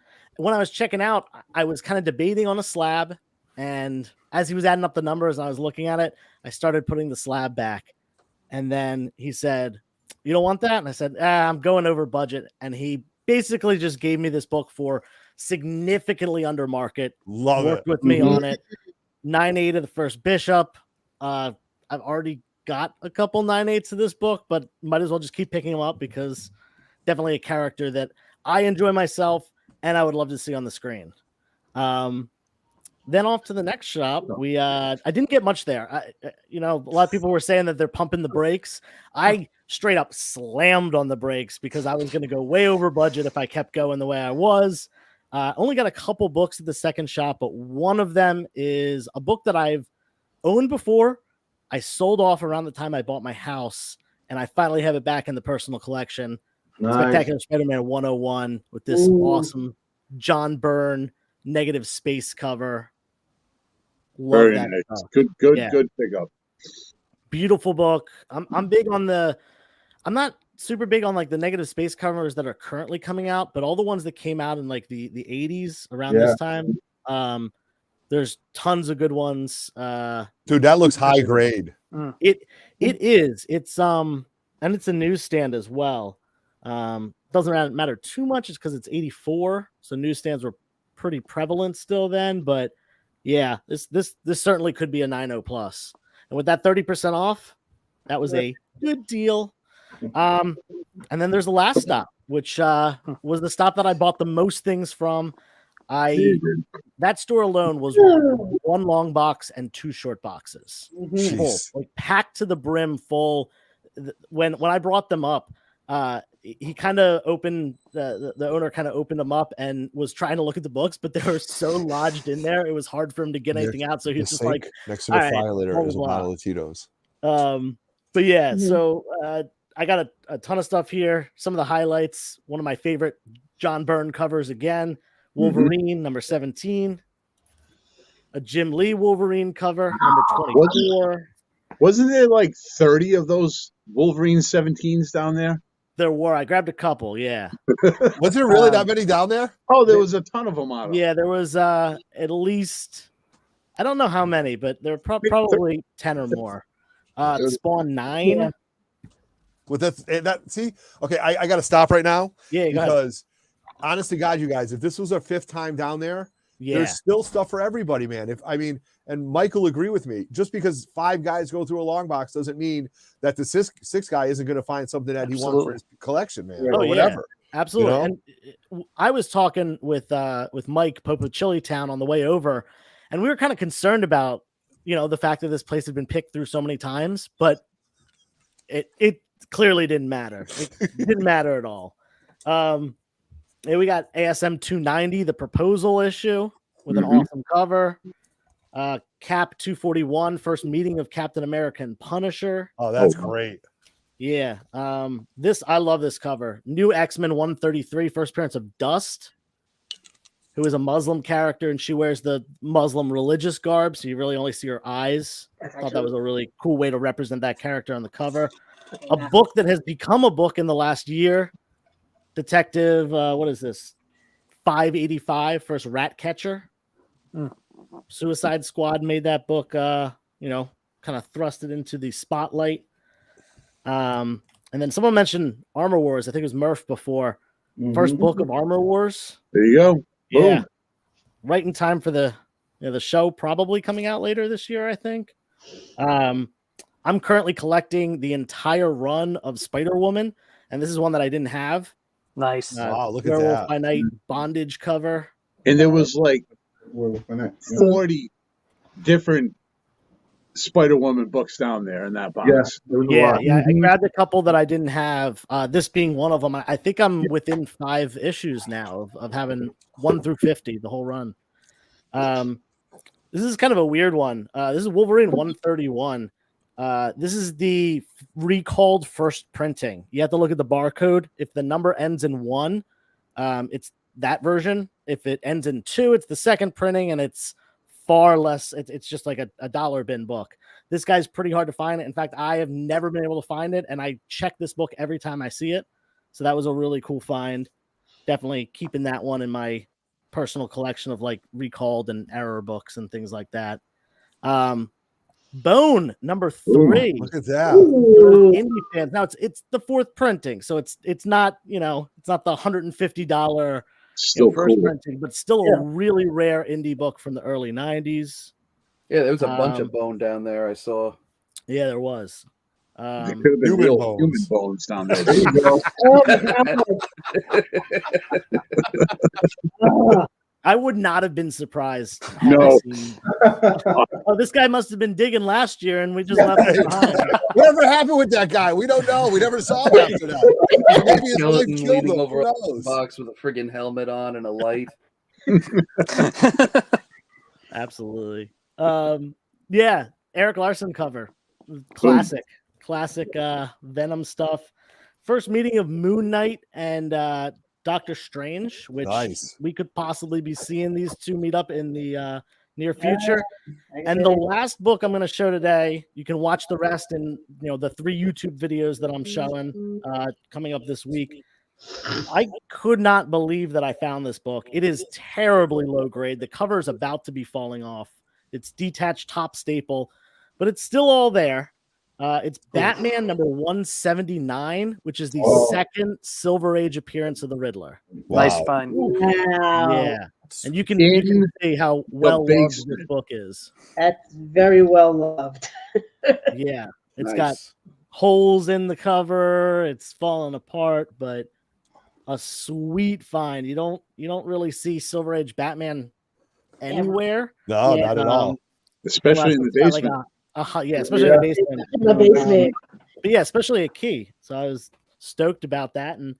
I was checking out, I was kind of debating on a slab, and as he was adding up the numbers and I was looking at it, I started putting the slab back. And then he said, "You don't want that?" And I said, "I'm going over budget." And he basically just gave me this book for significantly under market. Love Worked it. with me on it. 9.8 of the first Bishop. I've already got a couple 9.8s of this book, but might as well just keep picking them up because definitely a character that I enjoy myself and I would love to see on the screen. Then off to the next shop. I didn't get much there. A lot of people were saying that they're pumping the brakes. I straight up slammed on the brakes because I was going to go way over budget if I kept going the way I was. Only got a couple books at the second shop, but one of them is a book that I've owned before. I sold off around the time I bought my house, and I finally have it back in the personal collection. Nice. Spectacular Spider-Man 101 with this awesome John Byrne negative space cover. Love Very that nice. stuff. Good pickup. Beautiful book. I'm big on I'm not super big on like the negative space covers that are currently coming out, but all the ones that came out in like the 80s around this time. There's tons of good ones. Dude, that looks high grade. It is. It's and it's a newsstand as well. Doesn't matter too much. It's because it's 84, so newsstands were pretty prevalent still then. But yeah, this certainly could be a 9.0 plus. And with that 30% off, that was a good deal. And then there's the last stop, which was the stop that I bought the most things from. That store alone was one long box and 2 short boxes, full, like packed to the brim, full. When I brought them up, he kind of opened the owner kind of opened them up and was trying to look at the books, but they were so lodged in there, it was hard for him to get anything out. So he's just like, next to the fire later is a bottle of Tito's. But yeah, so I got a ton of stuff here. Some of the highlights. One of my favorite John Byrne covers again. Wolverine number 17. A Jim Lee Wolverine cover number 24. Wasn't there like 30 of those Wolverine 17s down there? There were. I grabbed a couple. Yeah. Was there really that many down there? Oh, there was a ton of them out. Yeah, there was at least, I don't know how many, but there were probably 10 or more. Spawn 9. Yeah. With that, see, okay, I got to stop right now. Yeah, because honest to God, you guys, if this was our 5th time down there, there's still stuff for everybody, man. And Mike will agree with me. Just because 5 guys go through a long box doesn't mean that the 6th guy isn't going to find something that he wants for his collection, man, or whatever. Absolutely. You know? And I was talking with Mike Pope of Chili Town on the way over, and we were kind of concerned about the fact that this place had been picked through so many times, but it clearly didn't matter. It didn't matter at all. We got ASM 290, the proposal issue with an awesome cover. Cap 241, first meeting of Captain America and Punisher. Oh, that's great. Yeah. I love this cover. New X-Men 133, first appearance of Dust, who is a Muslim character, and she wears the Muslim religious garb, so you really only see her eyes. I thought that was a really cool way to represent that character on the cover. A book that has become a book in the last year. Detective, what is this? 585, first Rat Catcher. Suicide Squad made that book, you know, kind of thrust it into the spotlight. And then someone mentioned Armor Wars. I think it was Murph before. First book of Armor Wars. There you go. Yeah. Boom. Right in time for the show probably coming out later this year, I think. I'm currently collecting the entire run of Spider-Woman, and this is one that I didn't have. Nice. Wow, look at Werewolf that. by Night bondage cover. And there was like 40 different Spider-Woman books down there in that box. Yes, there was a Yeah, lot. yeah. I grabbed a couple that I didn't have. This being one of them. I think I'm within 5 issues now of having 1 through 50, the whole run. This is kind of a weird one. This is Wolverine 131. This is the recalled first printing. You have to look at the barcode. If the number ends in 1, it's that version. If it ends in 2, it's the second printing, and it's far less. It's just like a dollar bin book. This guy's pretty hard to find. In fact, I have never been able to find it, and I check this book every time I see it. So that was a really cool find. Definitely keeping that one in my personal collection of like recalled and error books and things like that. Bone number 3. Look at that. Indie fans. Now it's the 4th printing, so it's not, you know, it's not the $150 Still first cool. printing, but still a really rare indie book from the early 90s. Yeah, there was a bunch of bone down there I saw. Yeah, there was. There could have been human real bones. human bones down there. There you go. I would not have been surprised. No. Oh, this guy must have been digging last year, and we just left him behind. Whatever happened with that guy? We don't know. We never saw him after that. Maybe his wife Skeleton killed leaning him. over Who a knows? box with a friggin' helmet on and a light. Absolutely. Yeah, Eric Larson cover. Classic Venom stuff. First meeting of Moon Knight and Doctor Strange, which we could possibly be seeing these two meet up in the near future. And the last book I'm going to show today, you can watch the rest in the 3 YouTube videos that I'm showing coming up this week. I could not believe that I found this book. It is terribly low grade. The cover is about to be falling off. It's detached top staple, but it's still all there. It's Batman number 179, which is the second Silver Age appearance of the Riddler. Wow. Nice find. Wow. Yeah, and you can see how well loved this book is. That's very well loved. Yeah, it's got holes in the cover. It's falling apart, but a sweet find. You don't really see Silver Age Batman anywhere. No, not at all. Especially in the basement. Yeah, especially in the basement. In the basement. But yeah, especially a key. So I was stoked about that, and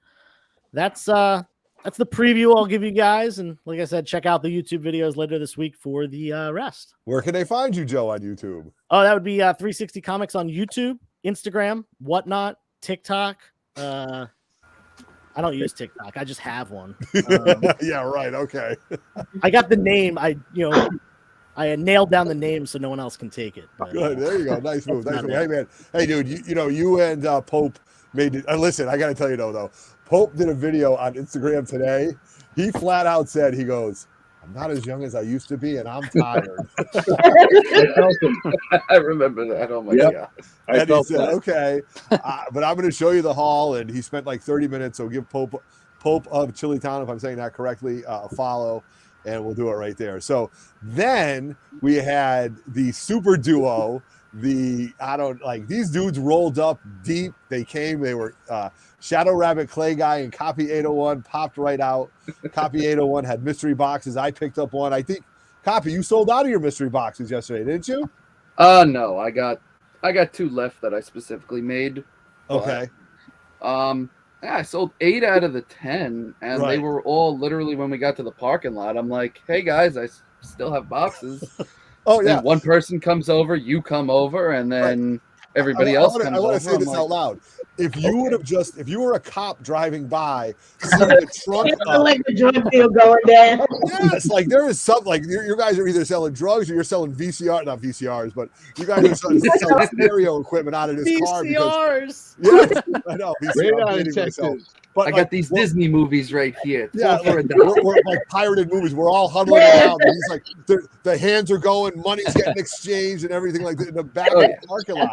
that's the preview I'll give you guys. And like I said, check out the YouTube videos later this week for the rest. Where can they find you, Joe, on YouTube? Oh, that would be 360 Comics on YouTube, Instagram, whatnot, TikTok. I don't use TikTok. I just have one. Yeah, right. Okay. I got the name. I nailed down the name so no one else can take it. But, Good. There you go. Nice move. Nice move. Hey, man. Hey, dude. You and Pope made it. Listen, I got to tell you though, Pope did a video on Instagram today. He flat out said, he goes, "I'm not as young as I used to be, and I'm tired." I remember that. Oh my god! And he said, "Okay, but I'm going to show you the haul." And he spent like 30 minutes. So give Pope of Chilitown, if I'm saying that correctly, a follow, and we'll do it right there. So then we had the super duo. These dudes rolled up deep. They came. They were Shadow Rabbit Clay Guy and Copy 801 popped right out. Copy 801 had mystery boxes. I picked up one. I think Copy, you sold out of your mystery boxes yesterday, didn't you? No, I got 2 left that I specifically made. Okay. I sold 8 out of the 10, and they were all literally when we got to the parking lot. I'm like, "Hey guys, I still have boxes." Oh yeah. And one person comes over, you come over, and then everybody else comes over. I want to say this out loud. if you would have if you were a cop driving by, seeing the trunk up, like the drug deal going down. yes, like there is something like you guys are either selling drugs or you're selling not VCRs, but you guys are selling stereo equipment out of this car. VCRs. Yes, I know. Radar VCR, detectives. but I got these Disney movies right here. Yeah, For a like, dollar. we're like pirated movies. We're all huddling around. And he's like, the hands are going, money's getting exchanged, and everything like that in the back of the parking lot.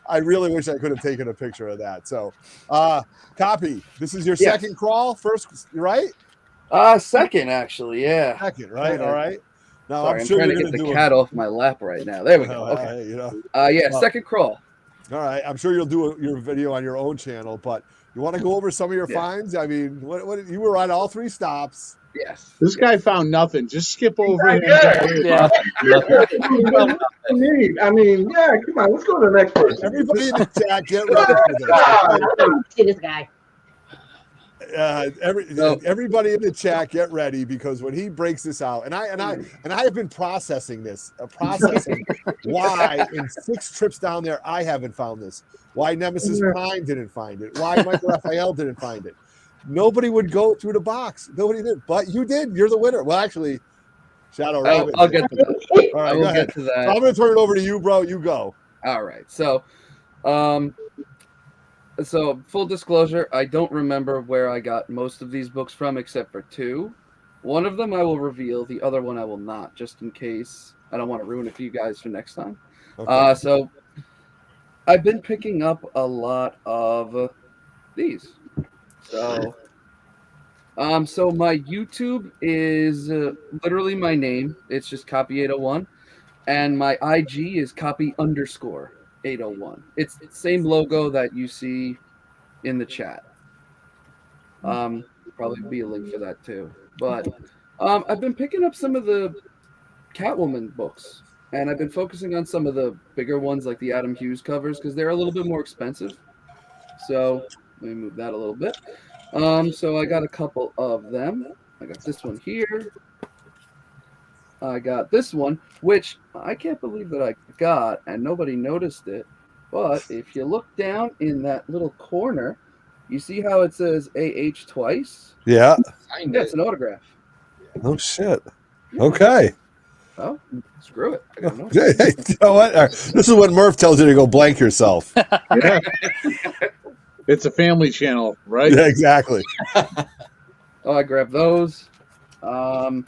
I really wish I could have taken a picture of that. So, Copy, this is your second crawl. First, right? Second, actually, yeah. Second, right? All right. Now Sorry, I'm sure trying you're to going get to the do cat off my lap right now. There we go. Okay. Hey, you know. Second crawl. All right. I'm sure you'll do your video on your own channel, but you want to go over some of your finds? I mean, what you were on all 3 stops. Yes. This guy found nothing. Just skip over him. Yeah. I mean, yeah, come on, let's go to the next person. Everybody in the chat, get ready for this. See this guy. Everybody in the chat, get ready, because when he breaks this out, and I have been processing this, why in 6 trips down there I haven't found this, why Nemesis Prime didn't find it, why Michael Raphael didn't find it. Nobody would go through the box. Nobody did, but you did. You're the winner. Well, actually, Shadow Rabbit. I'll get to that. All right, I will go ahead. get to that. So I'm going to turn it over to you, bro. You go. All right. So, full disclosure, I don't remember where I got most of these books from except for 2. One of them I will reveal. The other one I will not, just in case. I don't want to ruin it for you guys for next time. Okay. So I've been picking up a lot of these. So my YouTube is literally my name. It's just Copy 801, and my IG is Copy_801. It's the same logo that you see in the chat. Probably be a link for that too. But I've been picking up some of the Catwoman books, and I've been focusing on some of the bigger ones like the Adam Hughes covers because they're a little bit more expensive. So let me move that a little bit. So I got a couple of them. I got this one here. I got this one, which I can't believe that I got, and nobody noticed it. But if you look down in that little corner, you see how it says AH twice? Yeah. Yeah, it's an autograph. Oh, shit. Okay. Oh, screw it. I got an Hey, autograph. you know what? This is when Murph tells you to go blank yourself. Yeah. It's a family channel, right? Yeah, exactly. Oh, I grabbed those. Another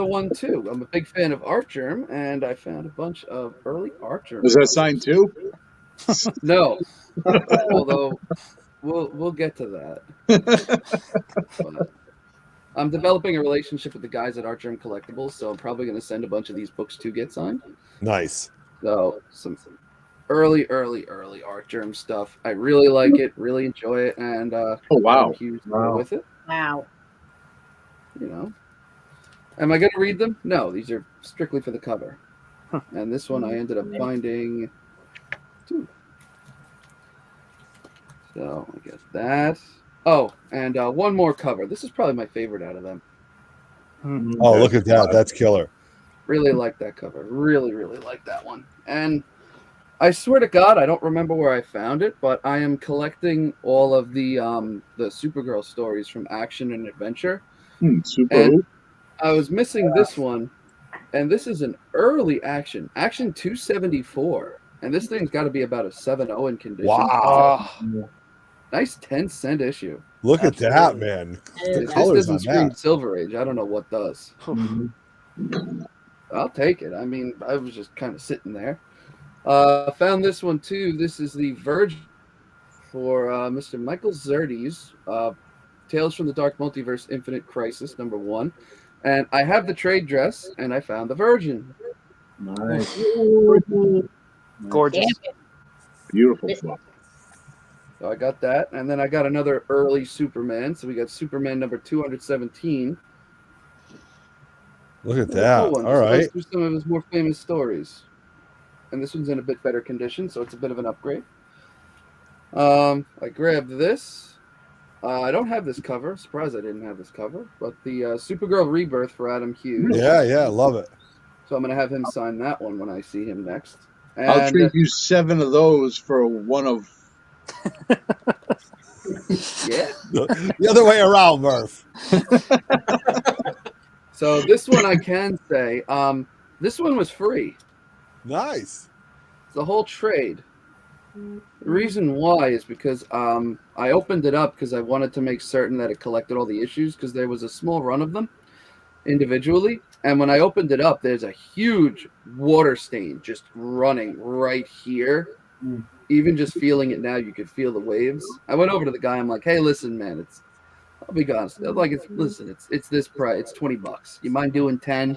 one too. I'm a big fan of Artgerm, and I found a bunch of early Artgerm. Was that signed too? No. Although we'll get to that. But I'm developing a relationship with the guys at Artgerm Collectibles, so I'm probably going to send a bunch of these books to get signed. Nice. So some early Artgerm stuff. I really like it, really enjoy it, and oh wow, with it. Wow. You know, am I going to read them? No, these are strictly for the cover. And this one I ended up finding 2. So I guess that. Oh, and one more cover. This is probably my favorite out of them. Oh, look at that. That's killer. Really like that cover. Really like that one. And I swear to God, I don't remember where I found it, but I am collecting all of the Supergirl stories from Action and Adventure. And I was missing this one, and this is an early Action 274, and this thing's got to be about a 7.0 in condition. Wow. Nice 10-cent issue. Look at that, man. If this doesn't scream Silver Age, I don't know what does. I'll take it. I mean, I was just kind of sitting there. Found this one too. This is the Virgin for Mr. Michael Zerdes, Tales from the Dark Multiverse Infinite Crisis, #1. And I have the trade dress, and I found the Virgin. Nice. Gorgeous. Beautiful. So I got that, and then I got another early Superman. So we got Superman #217. Look at that. All right. Through some of his more famous stories. And this one's in a bit better condition, so it's a bit of an upgrade. I grabbed this. I don't have this cover. Surprised I didn't have this cover. But the Supergirl Rebirth for Adam Hughes. Yeah, love it. So I'm going to have him sign that one when I see him next. I'll And trade you 7 of those for one of. yeah. The other way around, Murph. So this one I can say, this one was free. Nice. It's the whole trade. The reason why is because I opened it up because I wanted to make certain that it collected all the issues, because there was a small run of them individually. And when I opened it up, there's a huge water stain just running right here. Even just feeling it now, you could feel the waves. I went over to the guy. I'm like, hey, listen, man, I'll be honest. Like, it's this price. It's $20. You mind doing 10?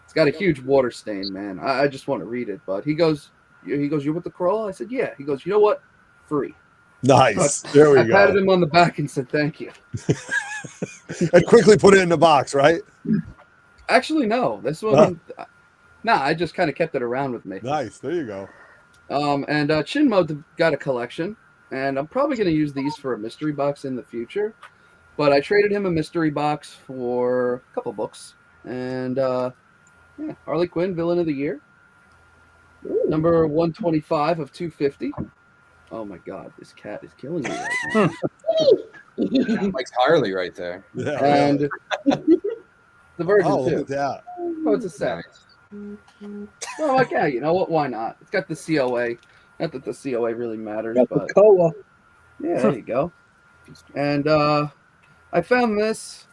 It's got a huge water stain, man. I just want to read it. But he goes, you're with the crawl? I said, yeah. He goes, you know what? Free. Nice. There we I go. patted him on the back and said, thank you. And quickly put it in the box, right? Actually, no. This one, I just kind of kept it around with me. Nice. There you go. And Chinmo got a collection, and I'm probably going to use these for a mystery box in the future. But I traded him a mystery box for a couple books. And, Harley Quinn, Villain of the Year. Number 125 of 250. Oh, my God. This cat is killing me right now. Mike's Harley right there. Yeah. And the Virgin, look too. at that. Oh, it's a set. Well, like, yeah, you know what? Why not? It's got the COA. Not that the COA really matters, Got but the COA. yeah, there you go. And I found this.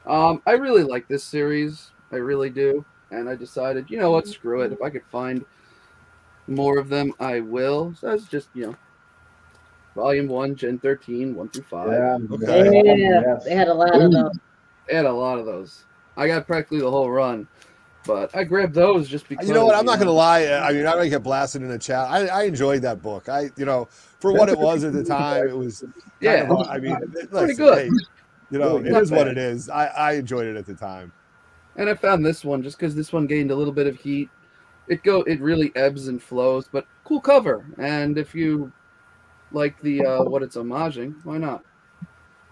I really like this series. I really do. And I decided, you know what? Screw it. If I could find more of them, I will. So it's just, Volume 1, Gen 13, 1 through 5. Yeah, they had a lot of those. They had a lot of those. I got practically the whole run. But I grabbed those just because. You know what? I'm not going to lie. I mean, I might get blasted in the chat. I enjoyed that book. For what it was at the time, it was. Pretty good. Hey, it is what it is. I enjoyed it at the time. And I found this one just because this one gained a little bit of heat. It really ebbs and flows, but cool cover. And if you like the what it's homaging, why not?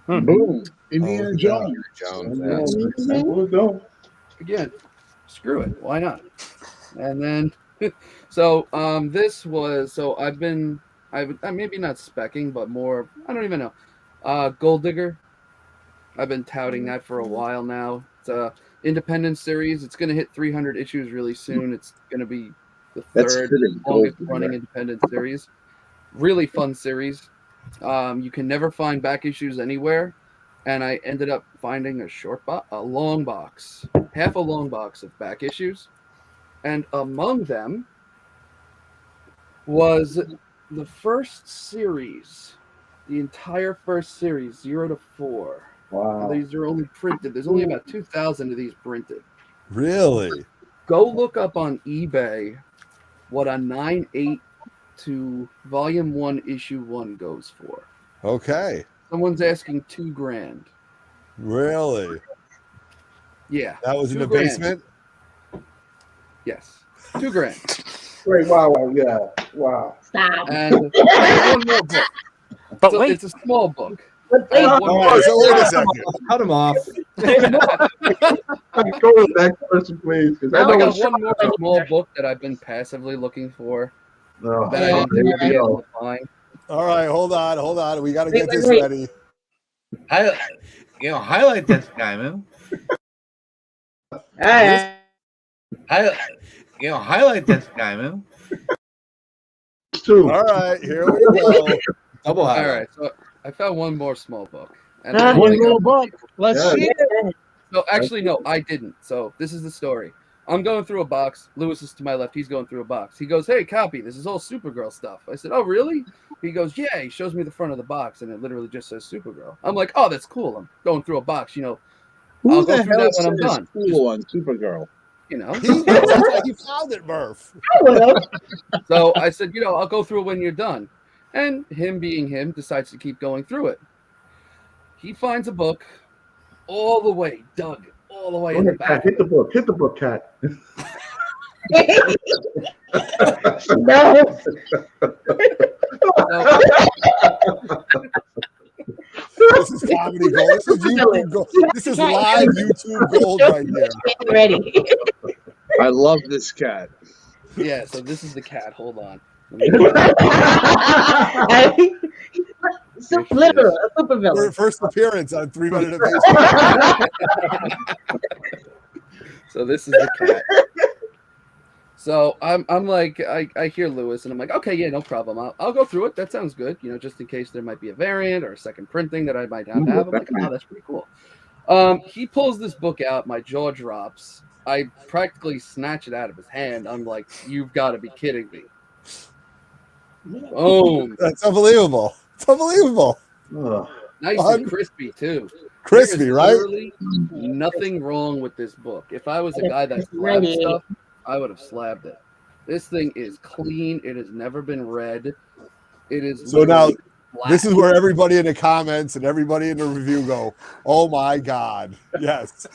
Boom. Indiana Jones. Again, screw it. Why not? And then, this was, I'm maybe not specking, but more, I don't even know. Gold Digger. I've been touting that for a while now. It's a independent series. It's going to hit 300 issues really soon. It's going to be the third longest running independent series. Really fun series. You can never find back issues anywhere. And I ended up finding a long box, half a long box of back issues. And among them was the first series, the entire first series, 0 to 4. Wow. These are only printed. There's only about 2,000 of these printed. Really? Go look up on eBay what a 9/8 to Volume 1, Issue 1 goes for. Okay. Someone's asking $2,000. Really? Yeah. That was in the basement? Yes. $2,000. Wait, wow, yeah. Wow. Stop. And one more book. But so wait. It's a small book. All right, so wait a second. Cut him off. Go to the next person, please. I got one more small book that I've been passively looking for that I didn't think I'd be able to find. All right, hold on. We got to get this ready. Highlight this guy, man. Highlight this guy, man. All right, here we go. Double All highlight. right, so I found one more small book. And One more book. Let's see it. No, actually, no, I didn't. So this is the story. I'm going through a box. Lewis is to my left. He's going through a box. He goes, "Hey, copy. This is all Supergirl stuff." I said, "Oh, really?" He goes, "Yeah." He shows me the front of the box, and it literally just says Supergirl. I'm like, "Oh, that's cool." I'm going through a box. I'll Who go the through hell that when I'm says done. cool on Supergirl? He found it, Murph. So I said, I'll go through it when you're done. And him being him decides to keep going through it. He finds a book all the way, Doug, all the way in the back. Hit the book, cat. No. This is comedy gold. This is YouTube gold. This is live YouTube gold right here. Ready. I love this cat. Yeah, so this is the cat. Hold on. Literal, a super villain. First appearance on 3 Minute of So this is the cat. So I'm like, I hear Lewis and I'm like, okay, yeah, no problem. I'll go through it. That sounds good. You know, just in case there might be a variant or a second printing that I might have to have. I'm like, oh, that's pretty cool. He pulls this book out. My jaw drops. I practically snatch it out of his hand. I'm like, you've got to be kidding me. Oh, that's unbelievable. It's unbelievable. Nice and crispy too. Crispy, There is right? literally nothing wrong with this book. If I was a guy that slabbed stuff, I would have slabbed it. This thing is clean. It has never been read. It is So now, black. this is where everybody in the comments and everybody in the review go, "Oh my God, yes."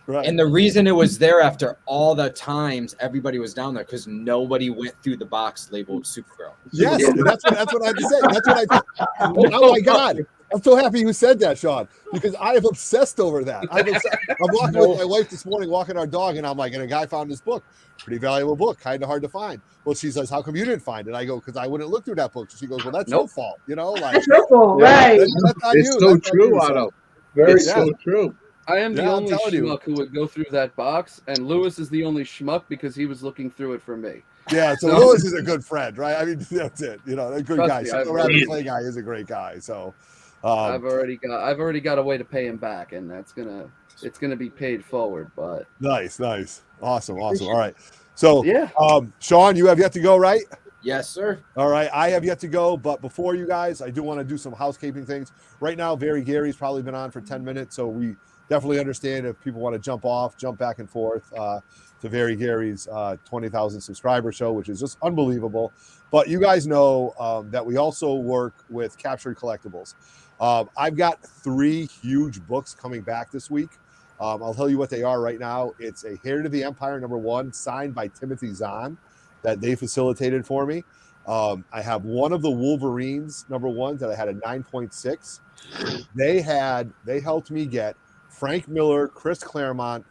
Right. And the reason it was there after all the times everybody was down there because nobody went through the box labeled Supergirl. Yes, that's what I had to say. That's what I. Oh my God, I'm so happy you said that, Sean, because I have obsessed over that. I'm walking with my wife this morning, walking our dog, and I'm like, and a guy found this book, pretty valuable book, kind of hard to find. Well, she says, "How come you didn't find it?" I go, "Because I wouldn't look through that book." So she goes, "Well, that's your fault, you know." Like, that's your fault, right? That's on It's you. so That's on true, you. Otto. Very It's so true. I am the Yeah, I'm only telling you. schmuck who would go through that box, and Lewis is the only schmuck because he was looking through it for me. Yeah, so Lewis is a good friend, right? I mean, that's it. You know, a good Trust guy. me, Shadow Rabbit Clay guy is a great guy. So, I've already got a way to pay him back, and it's gonna be paid forward. But nice, awesome. All right. So, yeah, Sean, you have yet to go, right? Yes, sir. All right, I have yet to go, but before you guys, I do want to do some housekeeping things. Right now, Very Gary's probably been on for 10 minutes, so we definitely understand if people want to jump back and forth to Very Gary's 20,000 subscriber show, which is just unbelievable. But you guys know that we also work with Captured Collectibles. I've got 3 huge books coming back this week. I'll tell you what they are right now. It's a Heir to the Empire #1 signed by Timothy Zahn that they facilitated for me. I have one of the Wolverines #1 that I had a 9.6. They helped me get Frank Miller, Chris Claremont,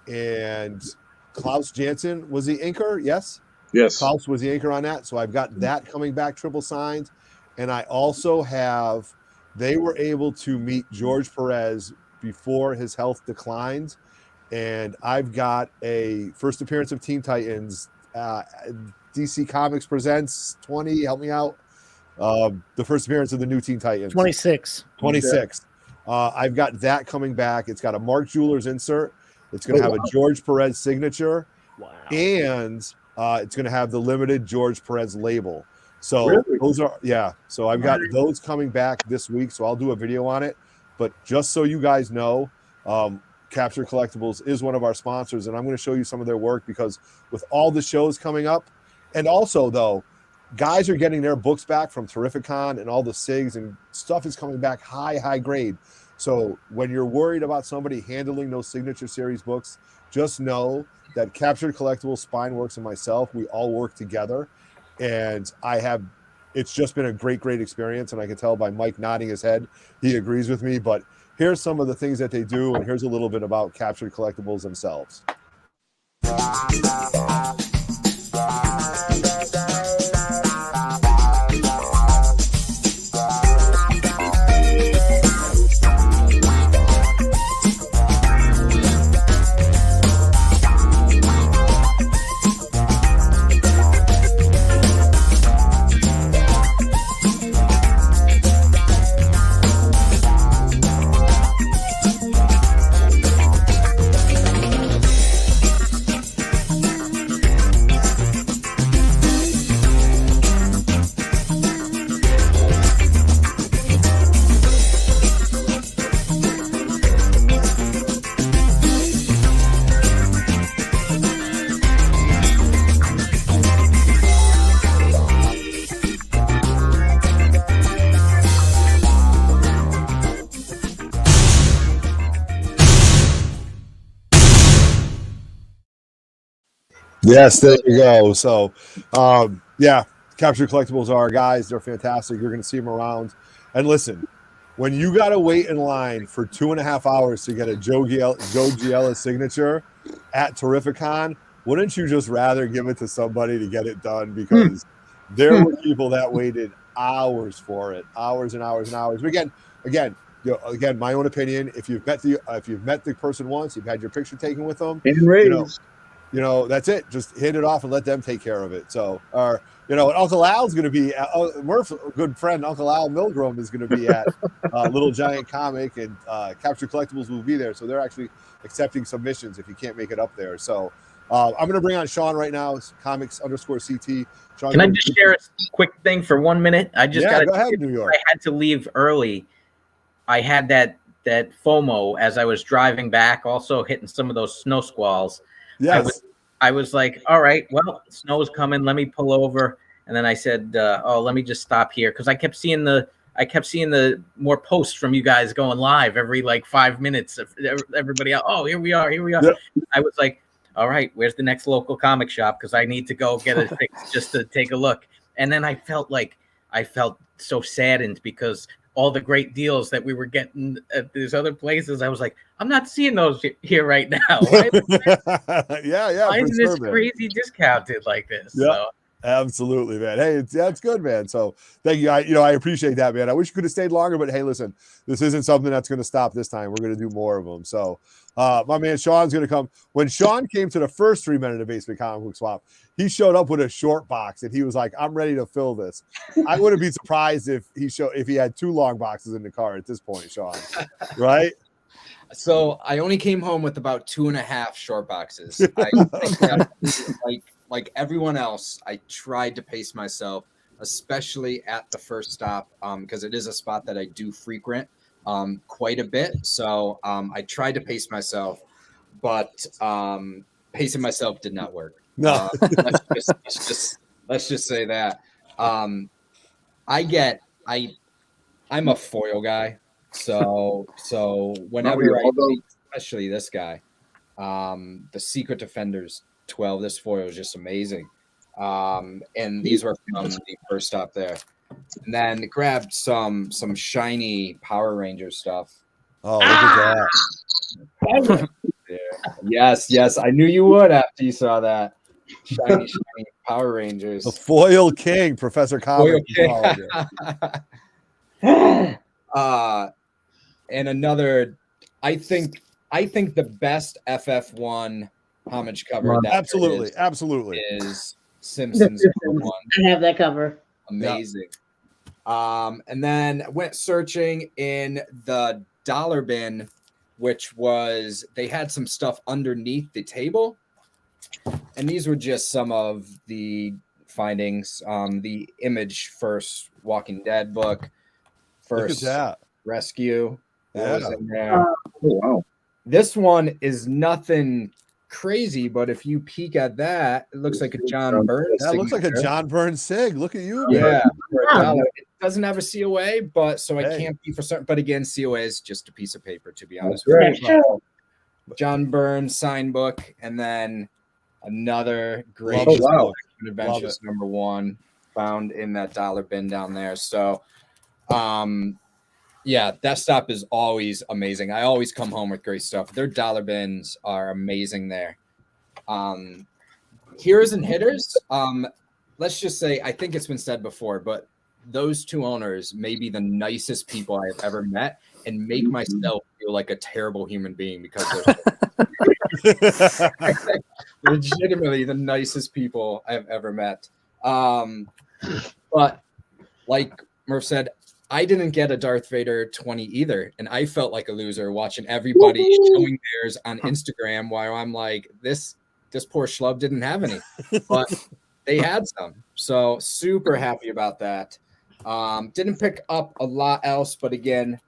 and Klaus Janson was the inker. Yes. Klaus was the anchor on that. So I've got that coming back, triple signed. And I also have, they were able to meet George Perez before his health declined. And I've got a first appearance of Teen Titans, DC Comics Presents 20, help me out. The first appearance of the new Teen Titans. 26. I've got that coming back. It's got a Mark Jewelers insert. It's going to have a George Perez signature. Wow. And it's going to have the limited George Perez label. So those are, so I've got those coming back this week. So I'll do a video on it. But just so you guys know, Capture Collectibles is one of our sponsors. And I'm going to show you some of their work because with all the shows coming up, and also though, guys are getting their books back from Terrificon and all the SIGs and stuff is coming back high grade. So when you're worried about somebody handling those signature series books, just know that Captured Collectibles, Spineworks, and myself, we all work together. And it's just been a great experience. And I can tell by Mike nodding his head, he agrees with me. But here's some of the things that they do. And here's a little bit about Captured Collectibles themselves. Yes, there you go. So, Captured Collectibles are our guys. They're fantastic. You're going to see them around. And listen, when you got to wait in line for 2.5 hours to get a Joe Giella signature at Terrificon, wouldn't you just rather give it to somebody to get it done? Because there were people that waited hours for it, hours and hours and hours. But again, my own opinion. If you've met the person once, you've had your picture taken with them, you know, that's it. Just hit it off and let them take care of it. So, you know, Uncle Al's going to be Murph's good friend, Uncle Al Milgram, is going to be at Little Giant Comic, and Capture Collectibles will be there. So they're actually accepting submissions if you can't make it up there. So I'm going to bring on Sean right now. It's comics_CT. Sean, can I just share a quick thing for 1 minute? I just go ahead, New York. I had to leave early. I had that FOMO as I was driving back, also hitting some of those snow squalls. Yes. I was like, all right, well, snow's coming. Let me pull over. And then I said, oh, let me just stop here, because I kept seeing the more posts from you guys going live every like 5 minutes. Everybody else, oh, here we are. Yep. I was like, all right, where's the next local comic shop? Because I need to go get it fixed just to take a look. And then I felt so saddened because all the great deals that we were getting at these other places, I was like, I'm not seeing those here right now. Why isn't this crazy discounted like this? Yeah, so. Absolutely, man. Hey, it's good, man. So thank you. I appreciate that, man. I wish you could have stayed longer, but hey, listen, this isn't something that's going to stop this time. We're going to do more of them. So my man Sean's going to come. When Sean came to the first 3 Men in the Basement comic book swap, he showed up with a short box and he was like, I'm ready to fill this. I wouldn't be surprised if he had 2 long boxes in the car at this point, Sean. Right? So I only came home with about 2.5 short boxes. Like everyone else, I tried to pace myself, especially at the first stop, because it is a spot that I do frequent quite a bit. So I tried to pace myself, but pacing myself did not work. No, let's just say that. I'm a foil guy, so whenever especially this guy, the Secret Defenders 12, this foil is just amazing. And these were from the first stop there. And then grabbed some shiny Power Ranger stuff. Oh, look at that. Yes, I knew you would after you saw that. Shiny Power Rangers. The foil king, Professor Comic. And another, I think the best FF1 homage cover absolutely is Simpsons #1. I have that cover. Amazing. And then went searching in the dollar bin, which was, they had some stuff underneath the table, and these were just some of the findings. The Image first Walking Dead book, first Rescue, that was in there. Oh, wow. This one is nothing crazy, but if you peek at that, it looks like a John Byrne. That looks like a John Byrne sig. Look at you, yeah. man. It doesn't have a COA, but so I can't be for certain. But again, COA is just a piece of paper, to be honest with you. John Byrne sign book, and then another great Adventures #1 found in that dollar bin down there. So yeah, that stop is always amazing. I always come home with great stuff. Their dollar bins are amazing there. Heroes and hitters, let's just say, I think it's been said before, but those 2 owners may be the nicest people I've ever met, and make myself feel like a terrible human being because they're legitimately the nicest people I've ever met. But like Murph said, I didn't get a Darth Vader 20 either, and I felt like a loser watching everybody showing theirs on Instagram, while I'm like, this poor schlub didn't have any, but they had some. So super happy about that. Didn't pick up a lot else, but again,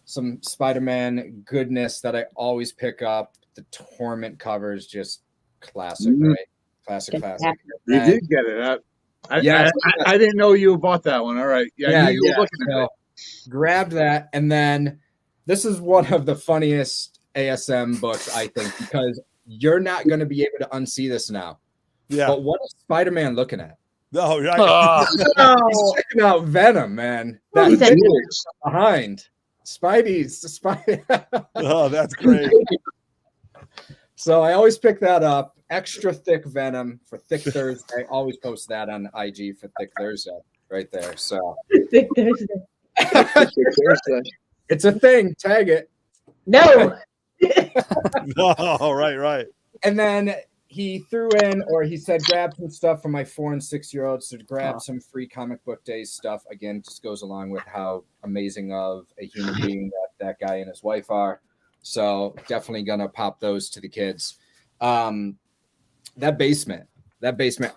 some Spider-Man goodness that I always pick up. The Torment covers, just classic, right? Classic. You did get it. I didn't know you bought that one. All right. Yeah. You were looking at it. Grabbed that. And then this is one of the funniest ASM books, I think, because you're not going to be able to unsee this now. Yeah. But what is Spider-Man looking at? No, right. He's checking out Venom, man. That's behind. Spidey. Oh, that's great. So I always pick that up. extra thick Venom for Thick Thursday. I always post that on IG for Thick Thursday right there. So Thick Thursday. It's a thing. Tag it. No. No, right. And then he threw in, or he said, grab some stuff for my 4 and 6-year-olds to grab some free comic book days stuff. Again, just goes along with how amazing of a human being that guy and his wife are. So definitely gonna pop those to the kids. That basement.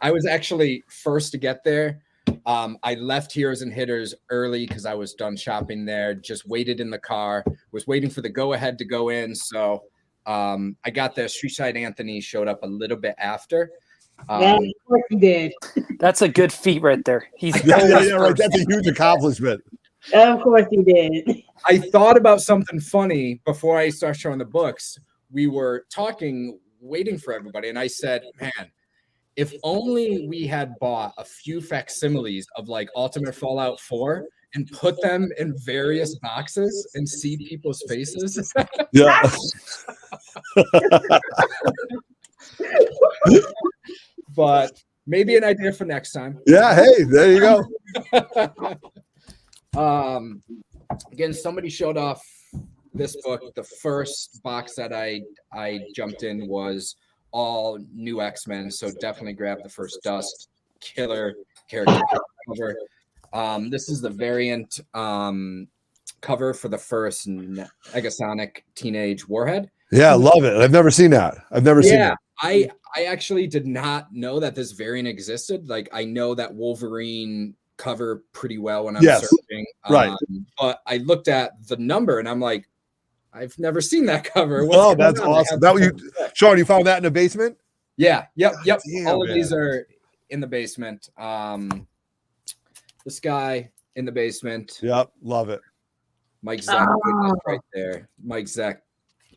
I was actually first to get there. I left Heroes and Hitters early because I was done shopping there. Just waited in the car. Was waiting for the go ahead to go in. So I got there. Streetside Anthony showed up a little bit after. Yeah, of course he did. That's a good feat right there. He's right. That's a huge accomplishment. Of course he did. I thought about something funny before I start showing the books. We were talking, waiting for everybody, and I said, man, if only we had bought a few facsimiles of like Ultimate Fallout 4 and put them in various boxes and see people's faces. Yeah. But maybe an idea for next time. Yeah, hey, there you go. Again, somebody showed off this book. The first box that I jumped in was all new X-Men, so definitely grab the first Dust. Killer character cover. This is the variant cover for the first Negasonic Teenage Warhead. Yeah, love it. I've never seen that. I've never seen that. I actually did not know that this variant existed. Like, I know that Wolverine cover pretty well when I'm searching. Right. But I looked at the number and I'm like, I've never seen that cover. Oh, that's awesome. That you, Sean, you found that in the basement? Yeah. Yep. Damn, all of these are in the basement. This guy in the basement. Yep. Love it. Mike Zeck right there. Mike Zeck.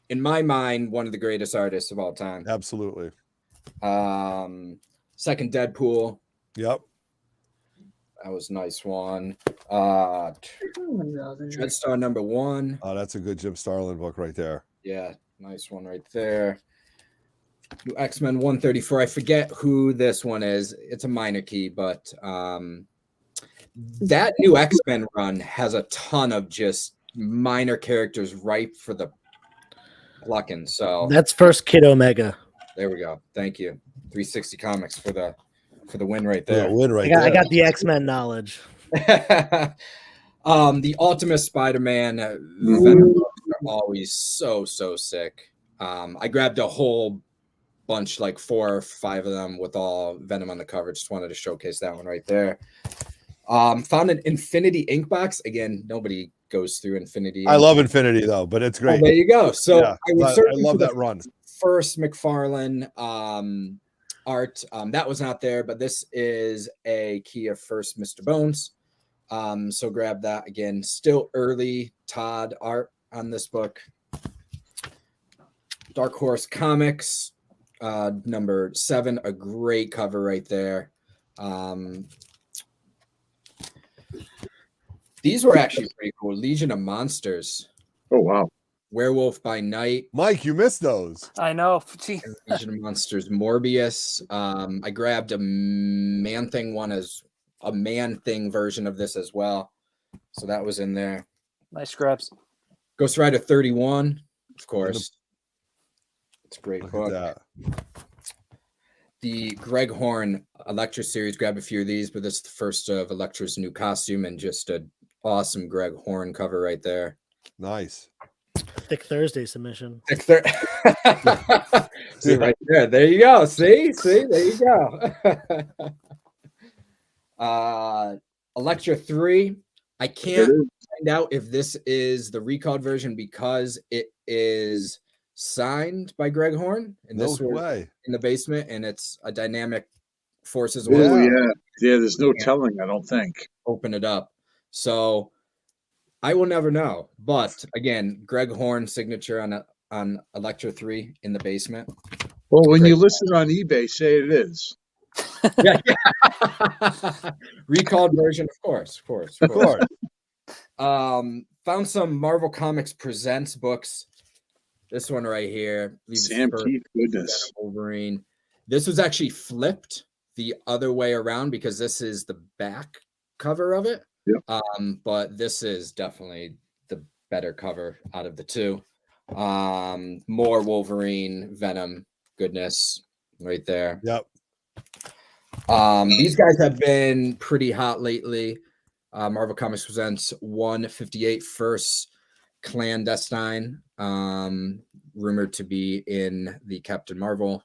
In my mind, one of the greatest artists of all time. Absolutely. Second Deadpool. Yep. That was a nice one. Dreadstar #1. Oh, that's a good Jim Starlin book right there. Yeah, nice one right there. New X-Men 134. I forget who this one is. It's a minor key, but that new X-Men run has a ton of just minor characters ripe for the plucking. So that's first Kid Omega. There we go. Thank you. 360 Comics for the win right there. Yeah, win right I got the X-Men knowledge. The Ultimate Spider-Man Venom are always so sick. I grabbed a whole bunch, like 4 or 5 of them with all Venom on the cover. Just wanted to showcase that one right there. Found an Infinity ink box. Again, nobody goes through Infinity. I love Infinity though, but it's great. Oh, there you go. So yeah, I love that run. First McFarlane art that was not there, but this is a key of first Mr. Bones. So grab that. Again, still early Todd art on this book. Dark Horse Comics number 7, a great cover right there. These were actually pretty cool. Legion of Monsters. Oh wow. Werewolf by Night. Mike, you missed those. I know. Legion of Monsters, Morbius. I grabbed a Man-Thing one as a Man-Thing version of this as well. So that was in there. Nice grabs. Ghost Rider 31, of course. It's a great book. The Greg Horn Elektra series, grab a few of these, but this is the first of Elektra's new costume and just an awesome Greg Horn cover right there. Nice. Thick Thursday submission. See right there. There you go. See, there you go. Elektra 3. I can't find out if this is the recalled version because it is signed by Greg Horn. And No this was way. in the basement, and it's a dynamic force as well. Oh, yeah. There's no telling, I don't think. Open it up. So I will never know. But again, Greg Horn signature on Elektra 3 in the basement. Well, when you list it on eBay, say it is. Yeah. Recalled version, of course. Found some Marvel Comics Presents books. This one right here. Sam Keith, goodness. Wolverine. This was actually flipped the other way around because this is the back cover of it. Yep. But this is definitely the better cover out of the two. More Wolverine, Venom goodness right there. Yep. These guys have been pretty hot lately. Marvel Comics presents 158 First Clandestine, rumored to be in the Captain Marvel.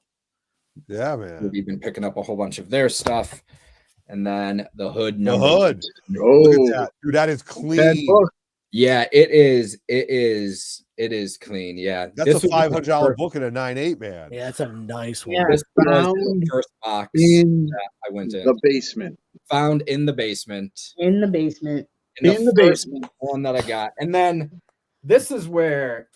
Yeah, man. We've been picking up a whole bunch of their stuff. And then the Hood The number. Hood. Oh, Look at that. Dude, that is clean. Yeah, it is. It is clean. Yeah. That's a $500 book and a 9.8, man. Yeah, that's a nice one. Yeah. This was Found the first box in that I went in. the basement. Found in the basement. In the basement. In the basement. first one that I got. And then this is where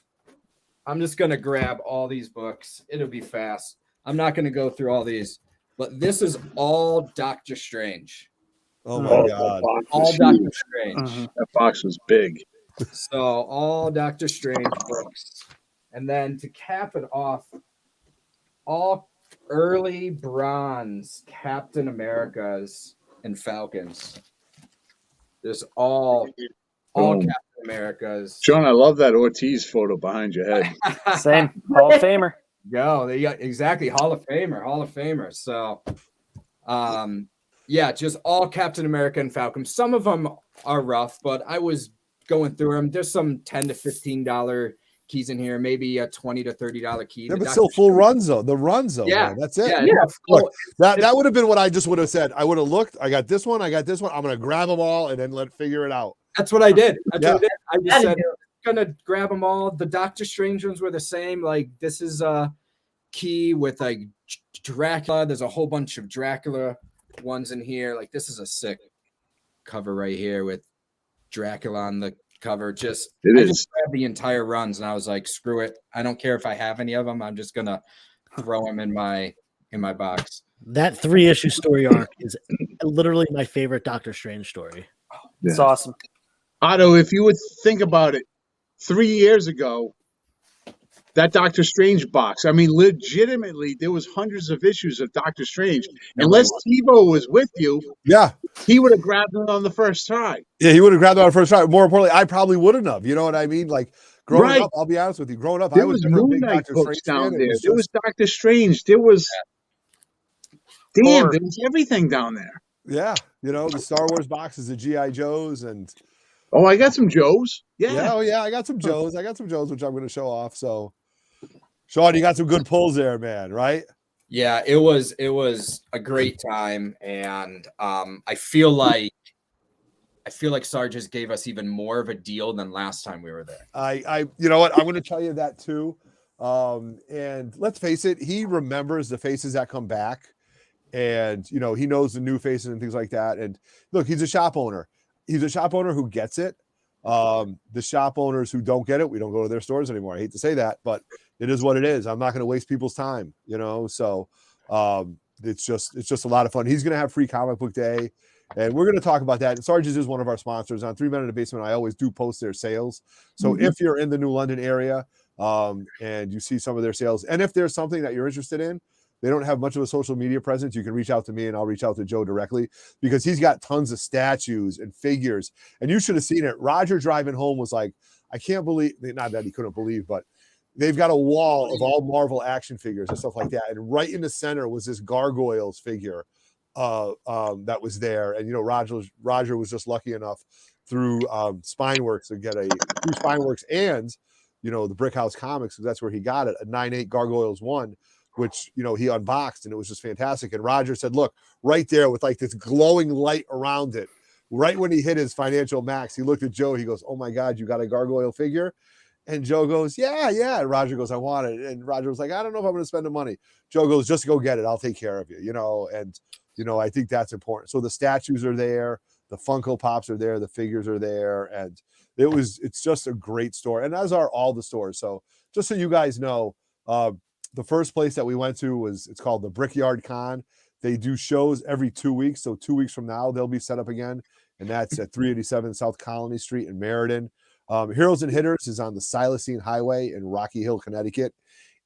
I'm just going to grab all these books. It'll be fast. I'm not going to go through all these, but this is all Doctor Strange. Oh my Oh, God. All Doctor Strange. That box was big. So all Doctor Strange books. And then to cap it off, all early bronze Captain Americas and Falcons. There's all Captain Americas. John, I love that Ortiz photo behind your head. Same. Hall of Famer. Go. They got exactly Hall of Famer. So yeah, just all Captain America and Falcon. Some of them are rough, but I was going through them. There's some $10 to $15 keys in here, maybe a $20 to $30 key. Yeah, but still full runs though. The runs though. Yeah, man. That's it. Yeah, Look, that would have been what I just would have said. I would have looked. I got this one. I'm gonna grab them all and then figure it out. That's what I did. I just Gotta said, do it. gonna grab them all. The Doctor Strange ones were the same. Like this is a key with like Dracula. There's a whole bunch of Dracula ones in here. Like this is a sick cover right here with Dracula on the cover. Just grabbed the entire runs and I was like, screw it. I don't care if I have any of them. I'm just gonna throw them in my box. That 3-issue story arc is literally my favorite Doctor Strange story. It's awesome. Otto, if you would think about it, 3 years ago, that Doctor Strange box, I mean, legitimately, there was hundreds of issues of Doctor Strange. Unless TiVo was with you, yeah, he would have grabbed it on the first try. Yeah, he would have grabbed it on the first try. More importantly, I probably wouldn't have. You know what I mean? Like growing up, I'll be honest with you. Growing up, There I was was never a Moon big Knight Doctor books Strange down fan. there. There was Doctor Strange. There was there was everything down there. Yeah, you know, the Star Wars boxes, the GI Joes, and oh, I got some Joes. Yeah, oh yeah, I got some Joes. I got some Joes, which I'm going to show off. So, Sean, you got some good pulls there, man. Right? Yeah, it was a great time, and I feel like Sarge just gave us even more of a deal than last time we were there. I you know what? I'm going to tell you that too. And let's face it, he remembers the faces that come back, and you know he knows the new faces and things like that. And look, he's a shop owner. He's a shop owner who gets it. The shop owners who don't get it, we don't go to their stores anymore. I hate to say that, but it is what it is. I'm not going to waste people's time, you know. So it's just a lot of fun. He's going to have free comic book day, and we're going to talk about that. And Sarge's is one of our sponsors on 3 Men in the Basement. I always do post their sales. So if you're in the New London area and you see some of their sales, and if there's something that you're interested in, they don't have much of a social media presence. You can reach out to me and I'll reach out to Joe directly because he's got tons of statues and figures. And you should have seen it. Roger driving home was like, I can't believe, not that he couldn't believe, but they've got a wall of all Marvel action figures and stuff like that. And right in the center was this Gargoyles figure that was there. And, you know, Roger was just lucky enough through Spineworks to get through Spineworks and, you know, the Brick House Comics, because that's where he got it, a 9.8 Gargoyles 1. Which, you know, he unboxed and it was just fantastic. And Roger said, look, right there with like this glowing light around it, right when he hit his financial max, he looked at Joe. He goes, oh my God, you got a gargoyle figure? And Joe goes, yeah. And Roger goes, I want it. And Roger was like, I don't know if I'm going to spend the money. Joe goes, just go get it. I'll take care of you, you know? And, you know, I think that's important. So the statues are there. The Funko Pops are there. The figures are there. And it's just a great store. And as are all the stores. So just so you guys know, the first place that we went to it's called the Brickyard Con. They do shows every 2 weeks. So 2 weeks from now, they'll be set up again. And that's at 387 South Colony Street in Meriden. Heroes and Hitters is on the Silasine Highway in Rocky Hill, Connecticut.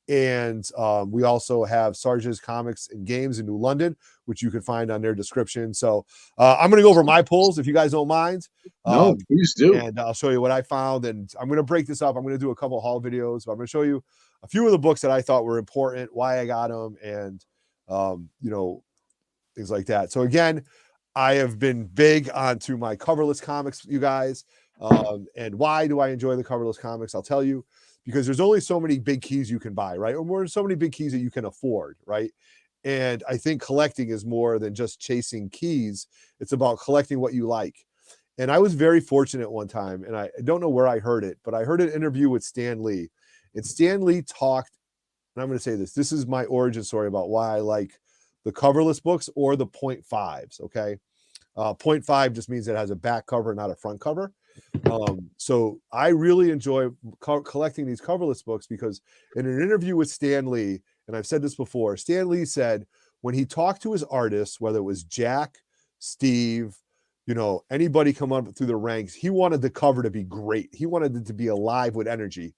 And we also have Sarge's Comics and Games in New London, which you can find on their description. So I'm going to go over my pulls if you guys don't mind. No, please do. And I'll show you what I found. And I'm going to break this up. I'm going to do a couple haul videos, but I'm going to show you a few of the books that I thought were important, why I got them, and, you know, things like that. So again, I have been big onto my coverless comics, you guys. And why do I enjoy the coverless comics? I'll tell you. Because there's only so many big keys you can buy, right? Or more so many big keys that you can afford, right? And I think collecting is more than just chasing keys. It's about collecting what you like. And I was very fortunate one time, and I don't know where I heard it, but I heard an interview with Stan Lee. And Stan Lee talked, and I'm going to say this. This is my origin story about why I like the coverless books or the 0.5s, okay? 0.5 just means it has a back cover, not a front cover. So I really enjoy collecting these coverless books because in an interview with Stan Lee, and I've said this before, Stan Lee said when he talked to his artists, whether it was Jack, Steve, you know, anybody come up through the ranks, he wanted the cover to be great. He wanted it to be alive with energy,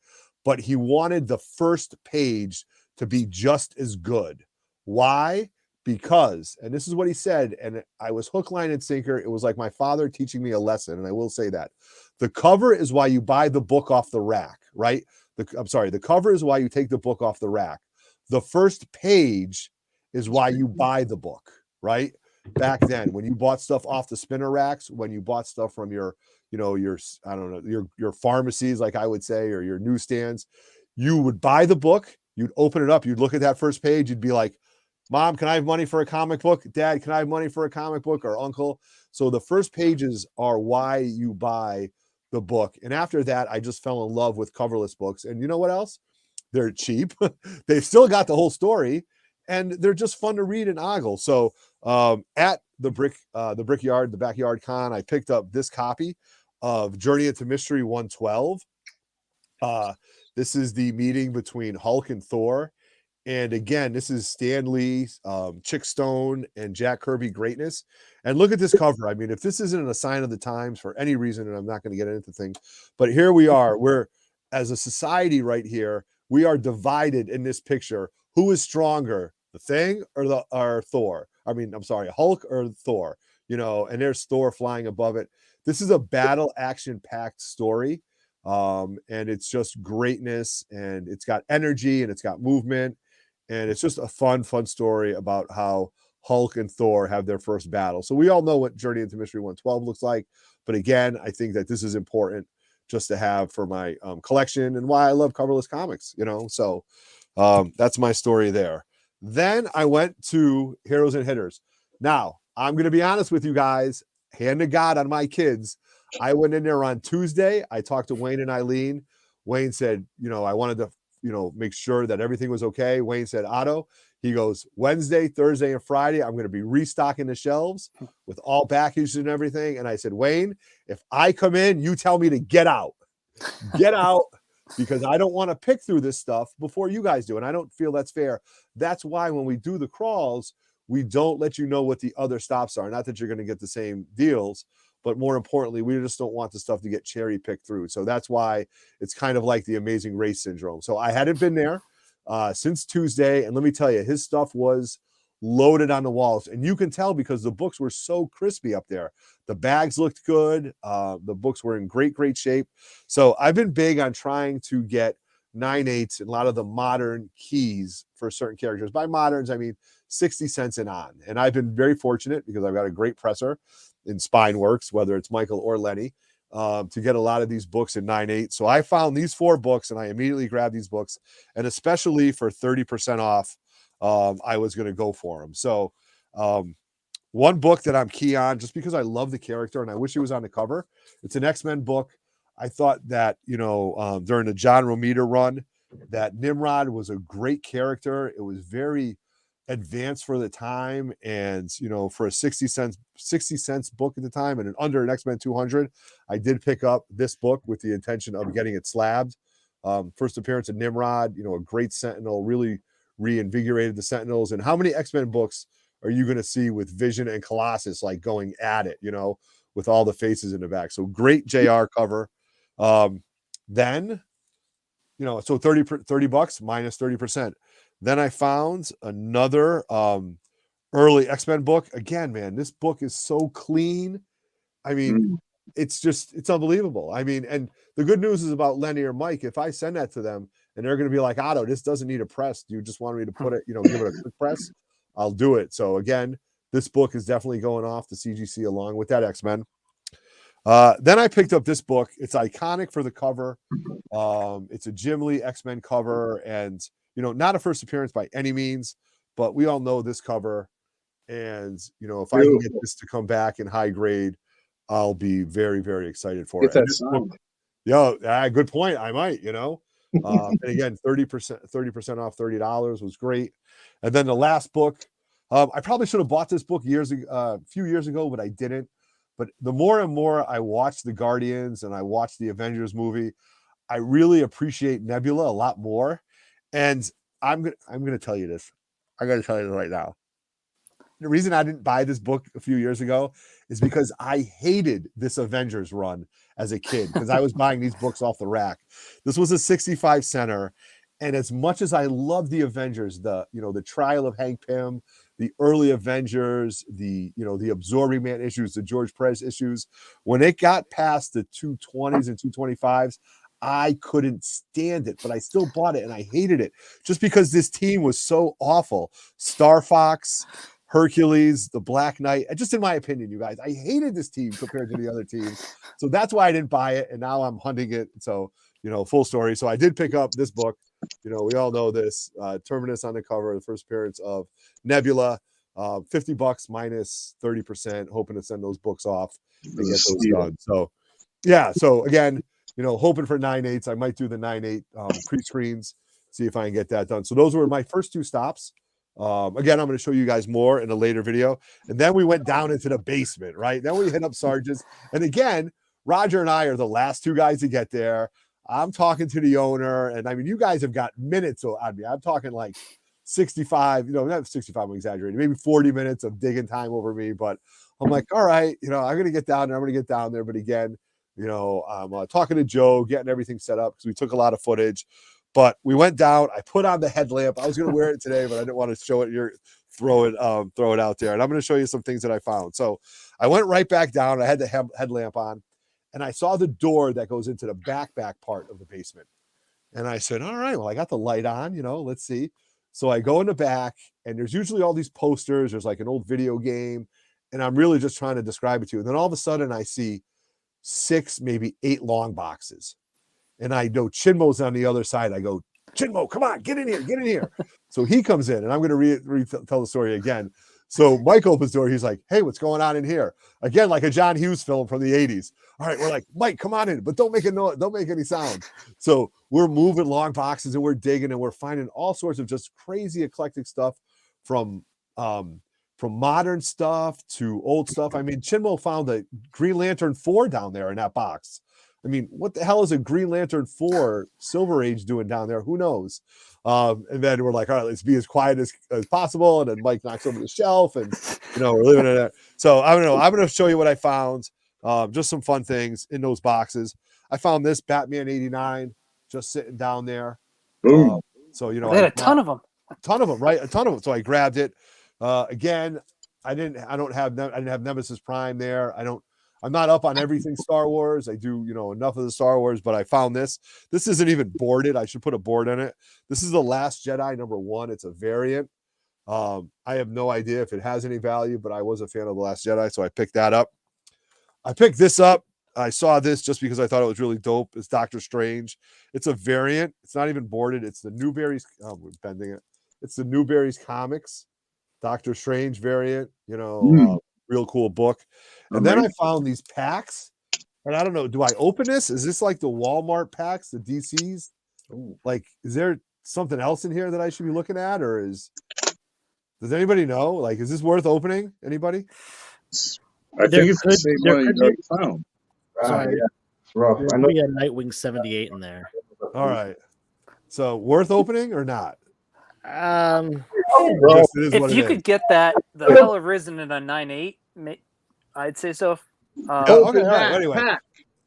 but he wanted the first page to be just as good. Why? Because, and this is what he said, and I was hook, line, and sinker. It was like my father teaching me a lesson, and I will say that. The cover is why you buy the book off the rack, right? The cover is why you take the book off the rack. The first page is why you buy the book, right? Back then, when you bought stuff off the spinner racks, when you bought stuff from your, you know, your, I don't know, your pharmacies, like I would say, or your newsstands, you would buy the book, you'd open it up, you'd look at that first page, you'd be like, Mom, can I have money for a comic book? Dad, can I have money for a comic book? Or uncle? So the first pages are why you buy the book. And after that, I just fell in love with coverless books. And you know what else? They're cheap. They've still got the whole story, and they're just fun to read and ogle. So at the Brickyard, the Backyard Con, I picked up this copy of Journey into Mystery 112. This is the meeting between Hulk and Thor. And again, this is Stan Lee, Chick Stone, and Jack Kirby greatness. And look at this cover. I mean, if this isn't a sign of the times for any reason, and I'm not going to get into things, but here we are. We're, as a society right here, we are divided in this picture. Who is stronger, the Thing or Thor? I mean, I'm sorry, Hulk or Thor? You know, and there's Thor flying above it. This is a battle action-packed story. And it's just greatness, and it's got energy, and it's got movement. And it's just a fun story about how Hulk and Thor have their first battle. So we all know what Journey into Mystery 112 looks like. But again, I think that this is important just to have for my collection and why I love coverless comics, you know. So that's my story there. Then I went to Heroes and Hitters. Now, I'm going to be honest with you guys, hand to God on my kids. I went in there on Tuesday. I talked to Wayne and Eileen. Wayne said, you know, I wanted to, you know, make sure that everything was okay. Wayne said, Otto, he goes, Wednesday, Thursday, and Friday, I'm going to be restocking the shelves with all packages and everything. And I said, Wayne, if I come in, you tell me to get out. Get out, because I don't want to pick through this stuff before you guys do. And I don't feel that's fair. That's why when we do the crawls, we don't let you know what the other stops are. Not that you're going to get the same deals, but more importantly, we just don't want the stuff to get cherry picked through. So that's why it's kind of like the Amazing Race syndrome. So I hadn't been there since Tuesday. And let me tell you, his stuff was loaded on the walls. And you can tell because the books were so crispy up there. The bags looked good. The books were in great shape. So I've been big on trying to get 9/8 and a lot of the modern keys for certain characters. By moderns, I mean 60 cents and on. And I've been very fortunate because I've got a great presser in Spineworks, whether it's Michael or Lenny, to get a lot of these books in 9/8. So I found these 4 books and I immediately grabbed these books, and especially for 30% off, I was going to go for them. So one book that I'm key on just because I love the character and I wish he was on the cover. It's an X-Men book. I thought that, you know, during the John Romita run, that Nimrod was a great character. It was very advanced for the time, and you know, for a 60 cents book at the time and under an X-Men 200, I did pick up this book with the intention of getting it slabbed. First appearance of Nimrod, you know, a great Sentinel, really reinvigorated the Sentinels. And how many X-Men books are you going to see with Vision and Colossus like going at it, you know, with all the faces in the back? So great JR cover. Then so 30 bucks minus 30%. Then I found another early X-Men book. Again, man, this book is so clean. I mean, it's unbelievable. I mean, and the good news is about Lenny or Mike, if I send that to them and they're going to be like, Otto, this doesn't need a press. You just want me to put it, give it a quick press. I'll do it. So again, this book is definitely going off the CGC along with that X-Men. Then I picked up this book. It's iconic for the cover. It's a Jim Lee X-Men cover, and not a first appearance by any means, but we all know this cover. And if I can get this to come back in high grade, I'll be very, very excited for it. That signed. Good point. I might, and again, 30% off, $30 was great. And then the last book, I probably should have bought this book a few years ago, but I didn't. But the more and more I watch the Guardians and I watch the Avengers movie, I really appreciate Nebula a lot more. And I'm gonna tell you this. I'm gonna tell you this right now. The reason I didn't buy this book a few years ago is because I hated this Avengers run as a kid because I was buying these books off the rack. This was a 65 center. And as much as I love the Avengers, the trial of Hank Pym, the early Avengers, the Absorbing Man issues, the George Perez issues, when it got past the 220s and 225s, I couldn't stand it, but I still bought it and I hated it just because this team was so awful. Star Fox, Hercules, the Black Knight. Just in my opinion, you guys, I hated this team compared to the other teams. So that's why I didn't buy it. And now I'm hunting it. So, full story. So I did pick up this book. We all know this. Terminus on the cover, the first appearance of Nebula. $50 minus 30%, hoping to send those books off and get those done. So, yeah. So again, hoping for 9/8. I might do the 9/8 pre-screens, see if I can get that done. So those were my first two stops. Again, I'm going to show you guys more in a later video. And then we went down into the basement, right? Then we hit up Sarge's. And again, Roger and I are the last two guys to get there. I'm talking to the owner, and I mean, you guys have got minutes on me. I'm talking like 65, not 65, I'm exaggerating, maybe 40 minutes of digging time over me. But I'm like, all right, I'm going to get down there. I'm going to get down there. But again, I'm talking to Joe, getting everything set up because we took a lot of footage. But we went down. I put on the headlamp. I was going to wear it today, but I didn't want to show it. Throw it out there. And I'm going to show you some things that I found. So I went right back down. I had the headlamp on. And I saw the door that goes into the back part of the basement. And I said, all right, well, I got the light on, let's see. So I go in the back, and there's usually all these posters. There's like an old video game. And I'm really just trying to describe it to you. And then all of a sudden I see 6, maybe 8 long boxes. And I know Chinmo's on the other side. I go, Chinmo, come on, get in here. So he comes in, and I'm going to retell the story again. So Mike opens the door. He's like, hey, what's going on in here? Again, like a John Hughes film from the 80s. All right, we're like, Mike, come on in, but don't make a noise. Don't make any sound. So we're moving long boxes, and we're digging, and we're finding all sorts of just crazy eclectic stuff from modern stuff to old stuff. I mean, Chinmo found a Green Lantern 4 down there in that box. I mean, what the hell is a Green Lantern 4 Silver Age doing down there? Who knows? And then we're like, all right, let's be as quiet as possible. And then Mike knocks over the shelf, and we're living in it. So I don't know. I'm going to show you what I found. Just some fun things in those boxes. I found this Batman 89 just sitting down there. So they had a ton of them. Right? A ton of them. So I grabbed it. Again, I didn't have Nemesis Prime there. I'm not up on everything Star Wars. I do, enough of the Star Wars, but I found this. This isn't even boarded. I should put a board in it. This is The Last Jedi #1. It's a variant. I have no idea if it has any value, but I was a fan of The Last Jedi, so I picked that up. I picked this up. I saw this just because I thought it was really dope. It's Doctor Strange. It's a variant. It's not even boarded. It's the Newberry's. Oh, we're bending it. It's the Newberry's Comics Doctor Strange variant. Real cool book. And then I found these packs, and I don't know, do I open this? Is this like the Walmart packs, the DCs? Like, is there something else in here that I should be looking at, or does anybody know? Like, is this worth opening? Anybody? I think it's the same one you already found. Sorry. Yeah. It's rough. There's I know. a Nightwing 78 in there. All right. So worth opening or not? If you could get that, the Hell of Risen in a 9/8, I'd say so. Okay. All right. Anyway,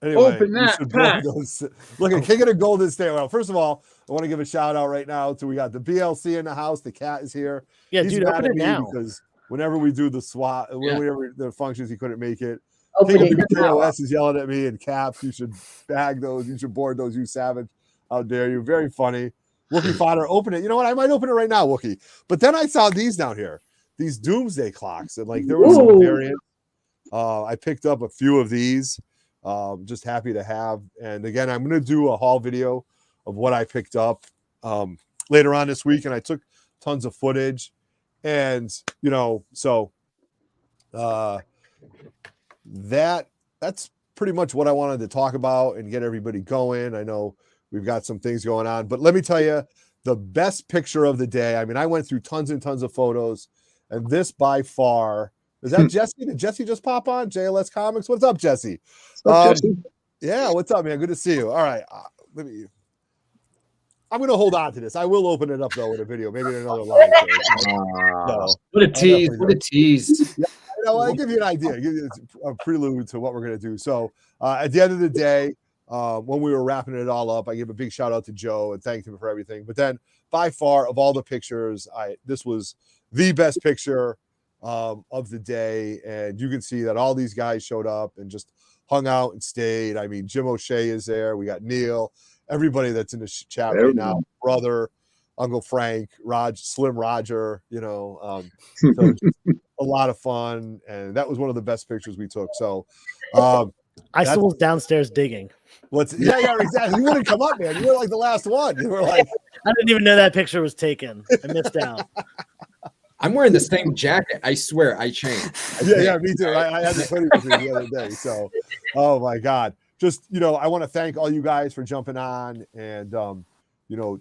Anyway, Open you that should build pack. those. Look at King of the Golden State. Well, first of all, I want to give a shout out right now to we got the BLC in the house. The cat is here. Yeah, He's dude, mad open at it me now. because whenever we do the swap, whenever the functions, he couldn't make it. Open King of it the now. KOS is yelling at me in caps. You should bag those. You should board those. You savage. How dare you? Very funny. Wookie Fodder, open it. You know what? I might open it right now, Wookie. But then I saw these down here, these doomsday clocks, and like there was some Ooh. variants. I picked up a few of these. Just happy to have. And again, I'm going to do a haul video of what I picked up later on this week. And I took tons of footage. And, you know, so that's pretty much what I wanted to talk about and get everybody going. I know we've got some things going on, but let me tell you the best picture of the day. I mean, I went through tons and tons of photos, and this by far is that Jesse? Did Jesse just pop on? JLS Comics. What's up, Jesse? Jesse? Yeah, what's up, man? Good to see you. All right, I'm going to hold on to this. I will open it up though in a video, maybe in another live show. What a tease! What a tease! Yeah, you know, I'll give you an idea. Give you a prelude to what we're going to do. So at the end of the day, when we were wrapping it all up, I give a big shout out to Joe and thanked him for everything. But then by far of all the pictures, this was the best picture of the day. And you can see that all these guys showed up and just hung out and stayed. I mean, Jim O'Shea is there. We got Neil, everybody that's in the chat right now, brother, Uncle Frank, Slim Roger, you know, so a lot of fun. And that was one of the best pictures we took. So I still was downstairs digging. Yeah, exactly. You wouldn't come up, man. You were like the last one. You were like, I didn't even know that picture was taken. I missed out. I'm wearing the same jacket. I swear, I changed. Yeah, me too. I had the hoodie with me the other day. So, oh my God. Just, you know, I want to thank all you guys for jumping on and, you know,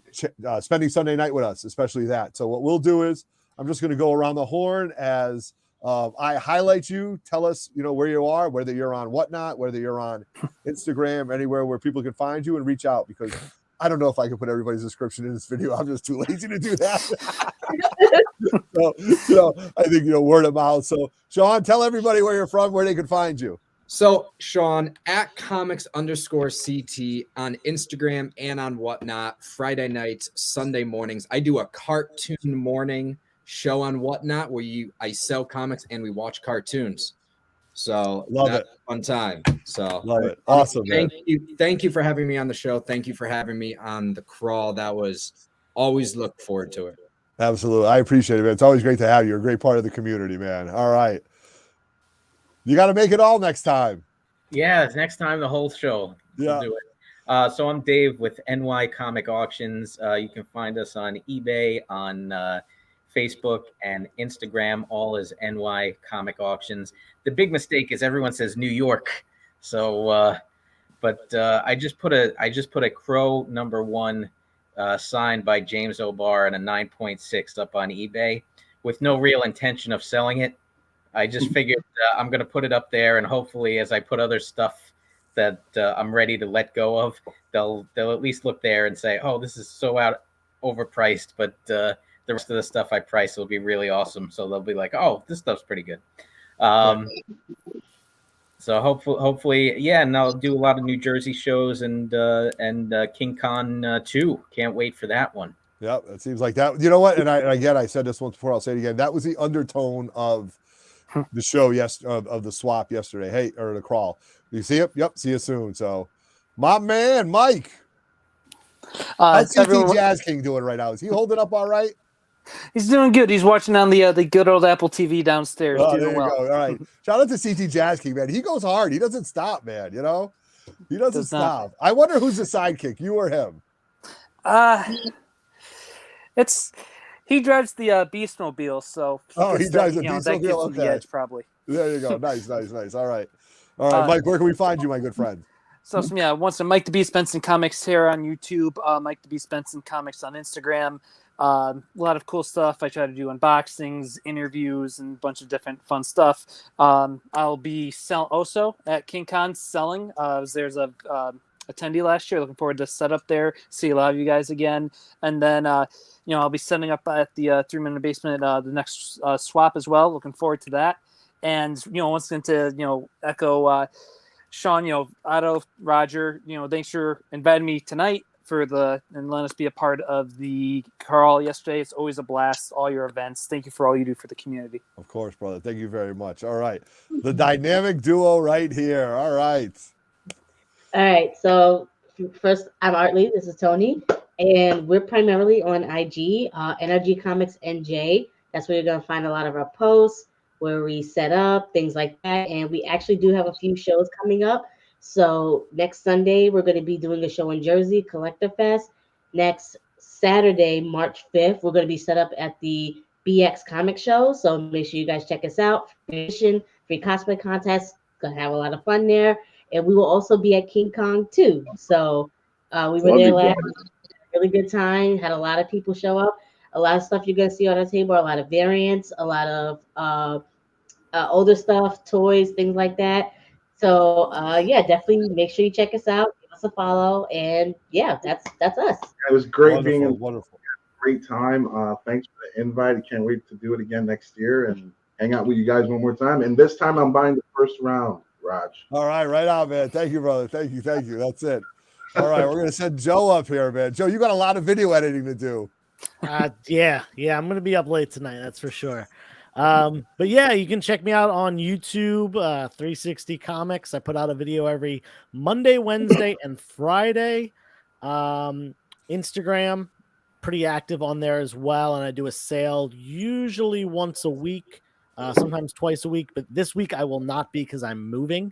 spending Sunday night with us, especially that. So what we'll do is I'm just going to go around the horn as I highlight you, tell us, you know, where you are, whether you're on Whatnot, whether you're on Instagram, anywhere where people can find you and reach out, because I don't know if I can put everybody's description in this video. I'm just too lazy to do that. So I think, you know, word of mouth. So Sean, tell everybody where you're from, where they can find you. So Sean at comics_CT on Instagram and on Whatnot, Friday nights, Sunday mornings. I do a cartoon morning show on Whatnot where I sell comics and we watch cartoons. So love it. Fun time. So love it. Awesome. Thank you for having me on the show. Thank you for having me on the crawl. That was always look forward to it. Absolutely. I appreciate it, man. It's always great to have you. You're a great part of the community, man. All right. You got to make it all next time. Yeah, next time the whole show. Yeah. We'll do it. So I'm Dave with NY Comic Auctions. You can find us on eBay, on Facebook, and Instagram. All is NY Comic Auctions. The big mistake is everyone says New York. So, but I just put a Crow #1 signed by James O'Barr and a 9.6 up on eBay with no real intention of selling it. I just figured I'm going to put it up there, and hopefully as I put other stuff that I'm ready to let go of, they'll at least look there and say, oh, this is so overpriced, but the rest of the stuff I price will be really awesome. So they'll be like, oh, this stuff's pretty good. So hopefully, yeah, and I'll do a lot of New Jersey shows and King Con 2. Can't wait for that one. Yeah, it seems like that. You know what? And I said this once before. I'll say it again. That was the undertone of the show of the swap yesterday. Hey, or the crawl. You see it? Yep. See you soon. So, my man, Mike. How's CT Jazz King doing right now? Is he holding up all right? He's doing good. He's watching on the good old Apple TV downstairs. Oh, there you go. All right. Shout out to CT Jazz King, man. He goes hard. He doesn't stop, man. You know, he doesn't stop. I wonder who's the sidekick, you or him? He drives the Beastmobile, so he drives the Beastmobile. Okay, the edge, probably. There you go. Nice. All right, Mike. Where can we find you, my good friend? So yeah, once Mike the Beast Benson Comics here on YouTube, Mike the Beast Benson Comics on Instagram. A lot of cool stuff. I try to do unboxings, interviews, and a bunch of different fun stuff. I'll be also at King Con selling. There's a attendee last year. Looking forward to set up there, see a lot of you guys again, and then I'll be setting up at the 3 Minute Basement the next swap as well. Looking forward to that. And once again to echo Sean, Otto, Roger, thanks for inviting me tonight and letting us be a part of the crawl yesterday. It's always a blast, all your events. Thank you for all you do for the community. Of course, brother. Thank you very much. All right. The dynamic duo right here. All right. All right. So first, I'm Artley. This is Tony. And we're primarily on IG, NRG Comics NJ. That's where you're going to find a lot of our posts, where we set up, things like that. And we actually do have a few shows coming up. So next Sunday, we're going to be doing a show in Jersey, Collector Fest. Next Saturday, March 5th, we're going to be set up at the BX Comic Show. So make sure you guys check us out. Free cosplay contest. Going to have a lot of fun there. And we will also be at King Kong too. So we were there last week. Really good time. Had a lot of people show up. A lot of stuff you're going to see on our table. A lot of variants. A lot of older stuff, toys, things like that. So yeah, definitely make sure you check us out. Give us a follow. And yeah, that's us. It was great Wonderful, being in wonderful. Great time. Thanks for the invite. I can't wait to do it again next year and hang out with you guys one more time. And this time I'm buying the first round, Raj. All right, right on, man. Thank you, brother. Thank you. That's it. All right, we're gonna send Joe up here, man. Joe, you got a lot of video editing to do. Yeah, I'm gonna be up late tonight, that's for sure. But yeah, you can check me out on YouTube, 360 Comics. I put out a video every Monday, Wednesday, and Friday. Instagram, pretty active on there as well, and I do a sale usually once a week, sometimes twice a week. But this week I will not be because I'm moving.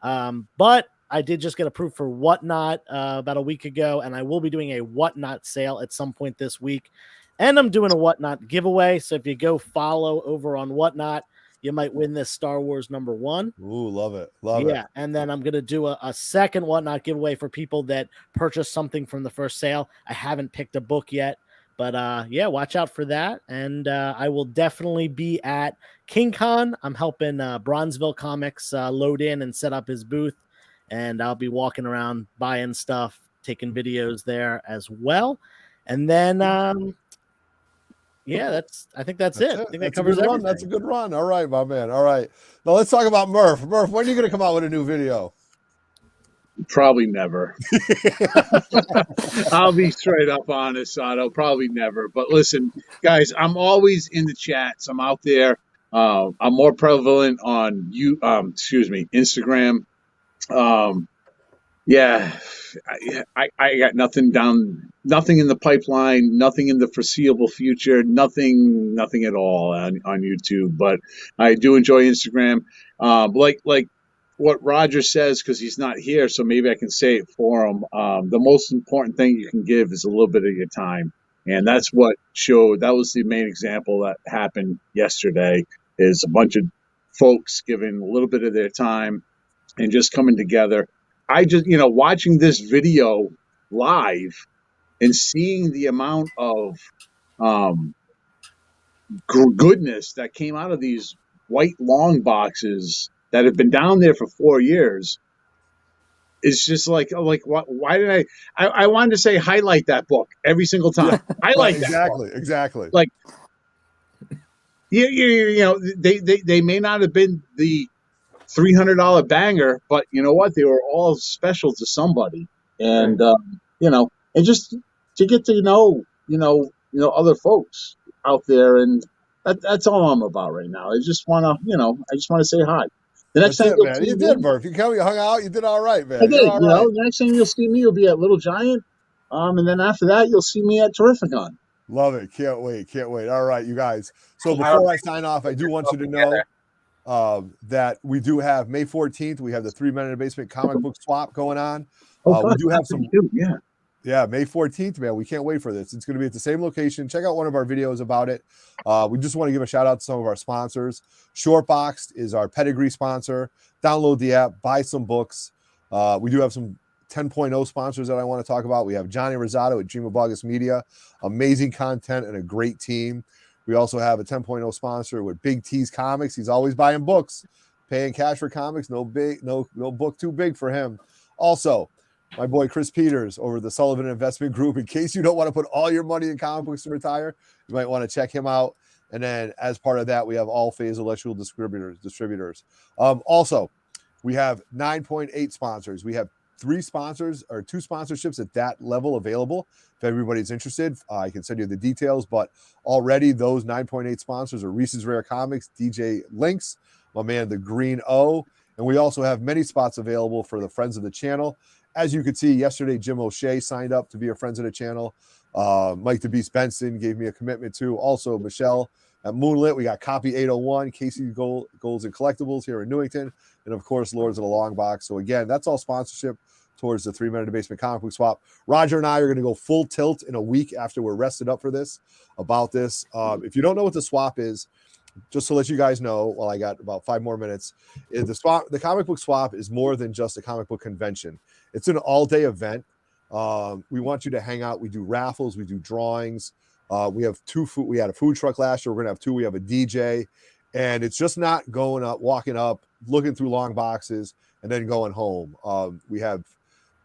But I did just get approved for Whatnot about a week ago, and I will be doing a Whatnot sale at some point this week. And I'm doing a Whatnot giveaway. So if you go follow over on Whatnot, you might win this Star Wars #1. Ooh, love it. Love it. Yeah. And then I'm going to do a second Whatnot giveaway for people that purchase something from the first sale. I haven't picked a book yet, but yeah, watch out for that. And I will definitely be at King Con. I'm helping Bronzeville Comics load in and set up his booth. And I'll be walking around buying stuff, taking videos there as well. And then, yeah, I think that's it. I think that covers everything. That's a good run. All right, my man. All right. Now let's talk about Murph. Murph, when are you going to come out with a new video? Probably never. I'll be straight up honest, Otto. Probably never. But listen, guys, I'm always in the chats. I'm out there. I'm more prevalent on Instagram. Yeah, I got nothing in the pipeline, nothing in the foreseeable future, nothing at all on YouTube. But I do enjoy Instagram. Like what Roger says, because he's not here, so maybe I can say it for him. The most important thing you can give is a little bit of your time, and that's what showed. That was the main example that happened yesterday. Is a bunch of folks giving a little bit of their time and just coming together. I just, watching this video live and seeing the amount of goodness that came out of these white long boxes that have been down there for 4 years. It's just like why did I wanted to say highlight that book every single time. Highlight that book. Exactly. Like, they may not have been the $300 banger, but you know what? They were all special to somebody, and and just to get to know other folks out there, and that's all I'm about right now. I just want to say hi. The next time you did, Murph. You hung out. You did all right, man. I did. The next time you'll see me, you'll be at Little Giant, and then after that, you'll see me at Terrificon. Love it. Can't wait. All right, you guys. So before I sign off, I do want you to know that we do have May 14th. We have the 3 Men in the Basement comic book swap going on. We do have some. Yeah, May 14th, man. We can't wait for this. It's going to be at the same location. Check out one of our videos about it. We just want to give a shout out to some of our sponsors. SHORTBOX is our pedigree sponsor. Download the app, buy some books. We do have some 10.0 sponsors that I want to talk about. We have Johnny Rosado at Dream of August Media. Amazing content and a great team. We also have a 10.0 sponsor with Big T's Comics. He's always buying books, paying cash for comics. No book too big for him. Also, my boy Chris Peters over the Sullivan Investment Group. In case you don't want to put all your money in comic books to retire, you might want to check him out. And then as part of that, we have All Phase Electrical Distributors. Also, We have 9.8 sponsors. We have 3 sponsors or 2 sponsorships at that level available. If everybody's interested, I can send you the details. But already those 9.8 sponsors are REECES Rare Comics, DJ LINX, my man, the Green O. And we also have many spots available for the friends of the channel. As you could see yesterday, Jim O'Shea signed up to be a friends of the channel. Mike the Beast Benson gave me a commitment to. Also, Michelle at Moonlit. We got Copy 801, Casey Golds and Collectibles here in Newington. And of course, Lords of the Long Box. So again, that's all sponsorship towards the 3 Men in the Basement comic book swap. Roger and I are going to go full tilt in a week after we're rested up for this about this. If you don't know what the swap is, just to let you guys know, while I got about 5 more minutes, the comic book swap is more than just a comic book convention. It's an all-day event. We want you to hang out. We do raffles. We do drawings. We have 2 food. We had a food truck last year. We're gonna have 2. We have a DJ, and it's just not going up, walking up, looking through long boxes, and then going home. We have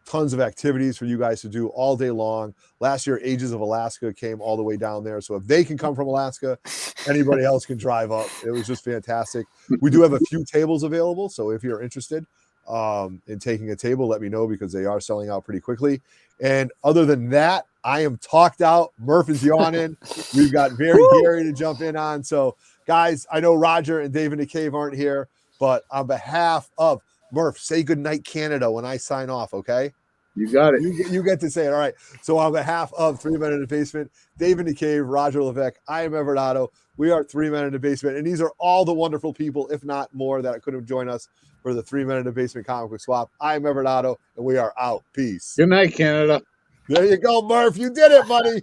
tons of activities for you guys to do all day long. Last year, Aegis of Alaska came all the way down there. So if they can come from Alaska, anybody else can drive up. It was just fantastic. We do have a few tables available. So if you're interested in taking a table, let me know, because they are selling out pretty quickly. And other than that, I am talked out. Murph is yawning. We've got Gary to jump in on. So guys, I know Roger and Dave in the Cave aren't here, but on behalf of Murph, say goodnight, Canada, when I sign off, okay? You got it. You get to say it. All right. So on behalf of 3 Men in the Basement, Dave in the Cave, Roger Levesque, I am Everett Otto. We are 3 Men in the Basement, and these are all the wonderful people, if not more, that could have joined us for the 3 Men in the Basement comic book swap. I am Everett Otto, and we are out. Peace. Good night, Canada. There you go, Murph. You did it, buddy.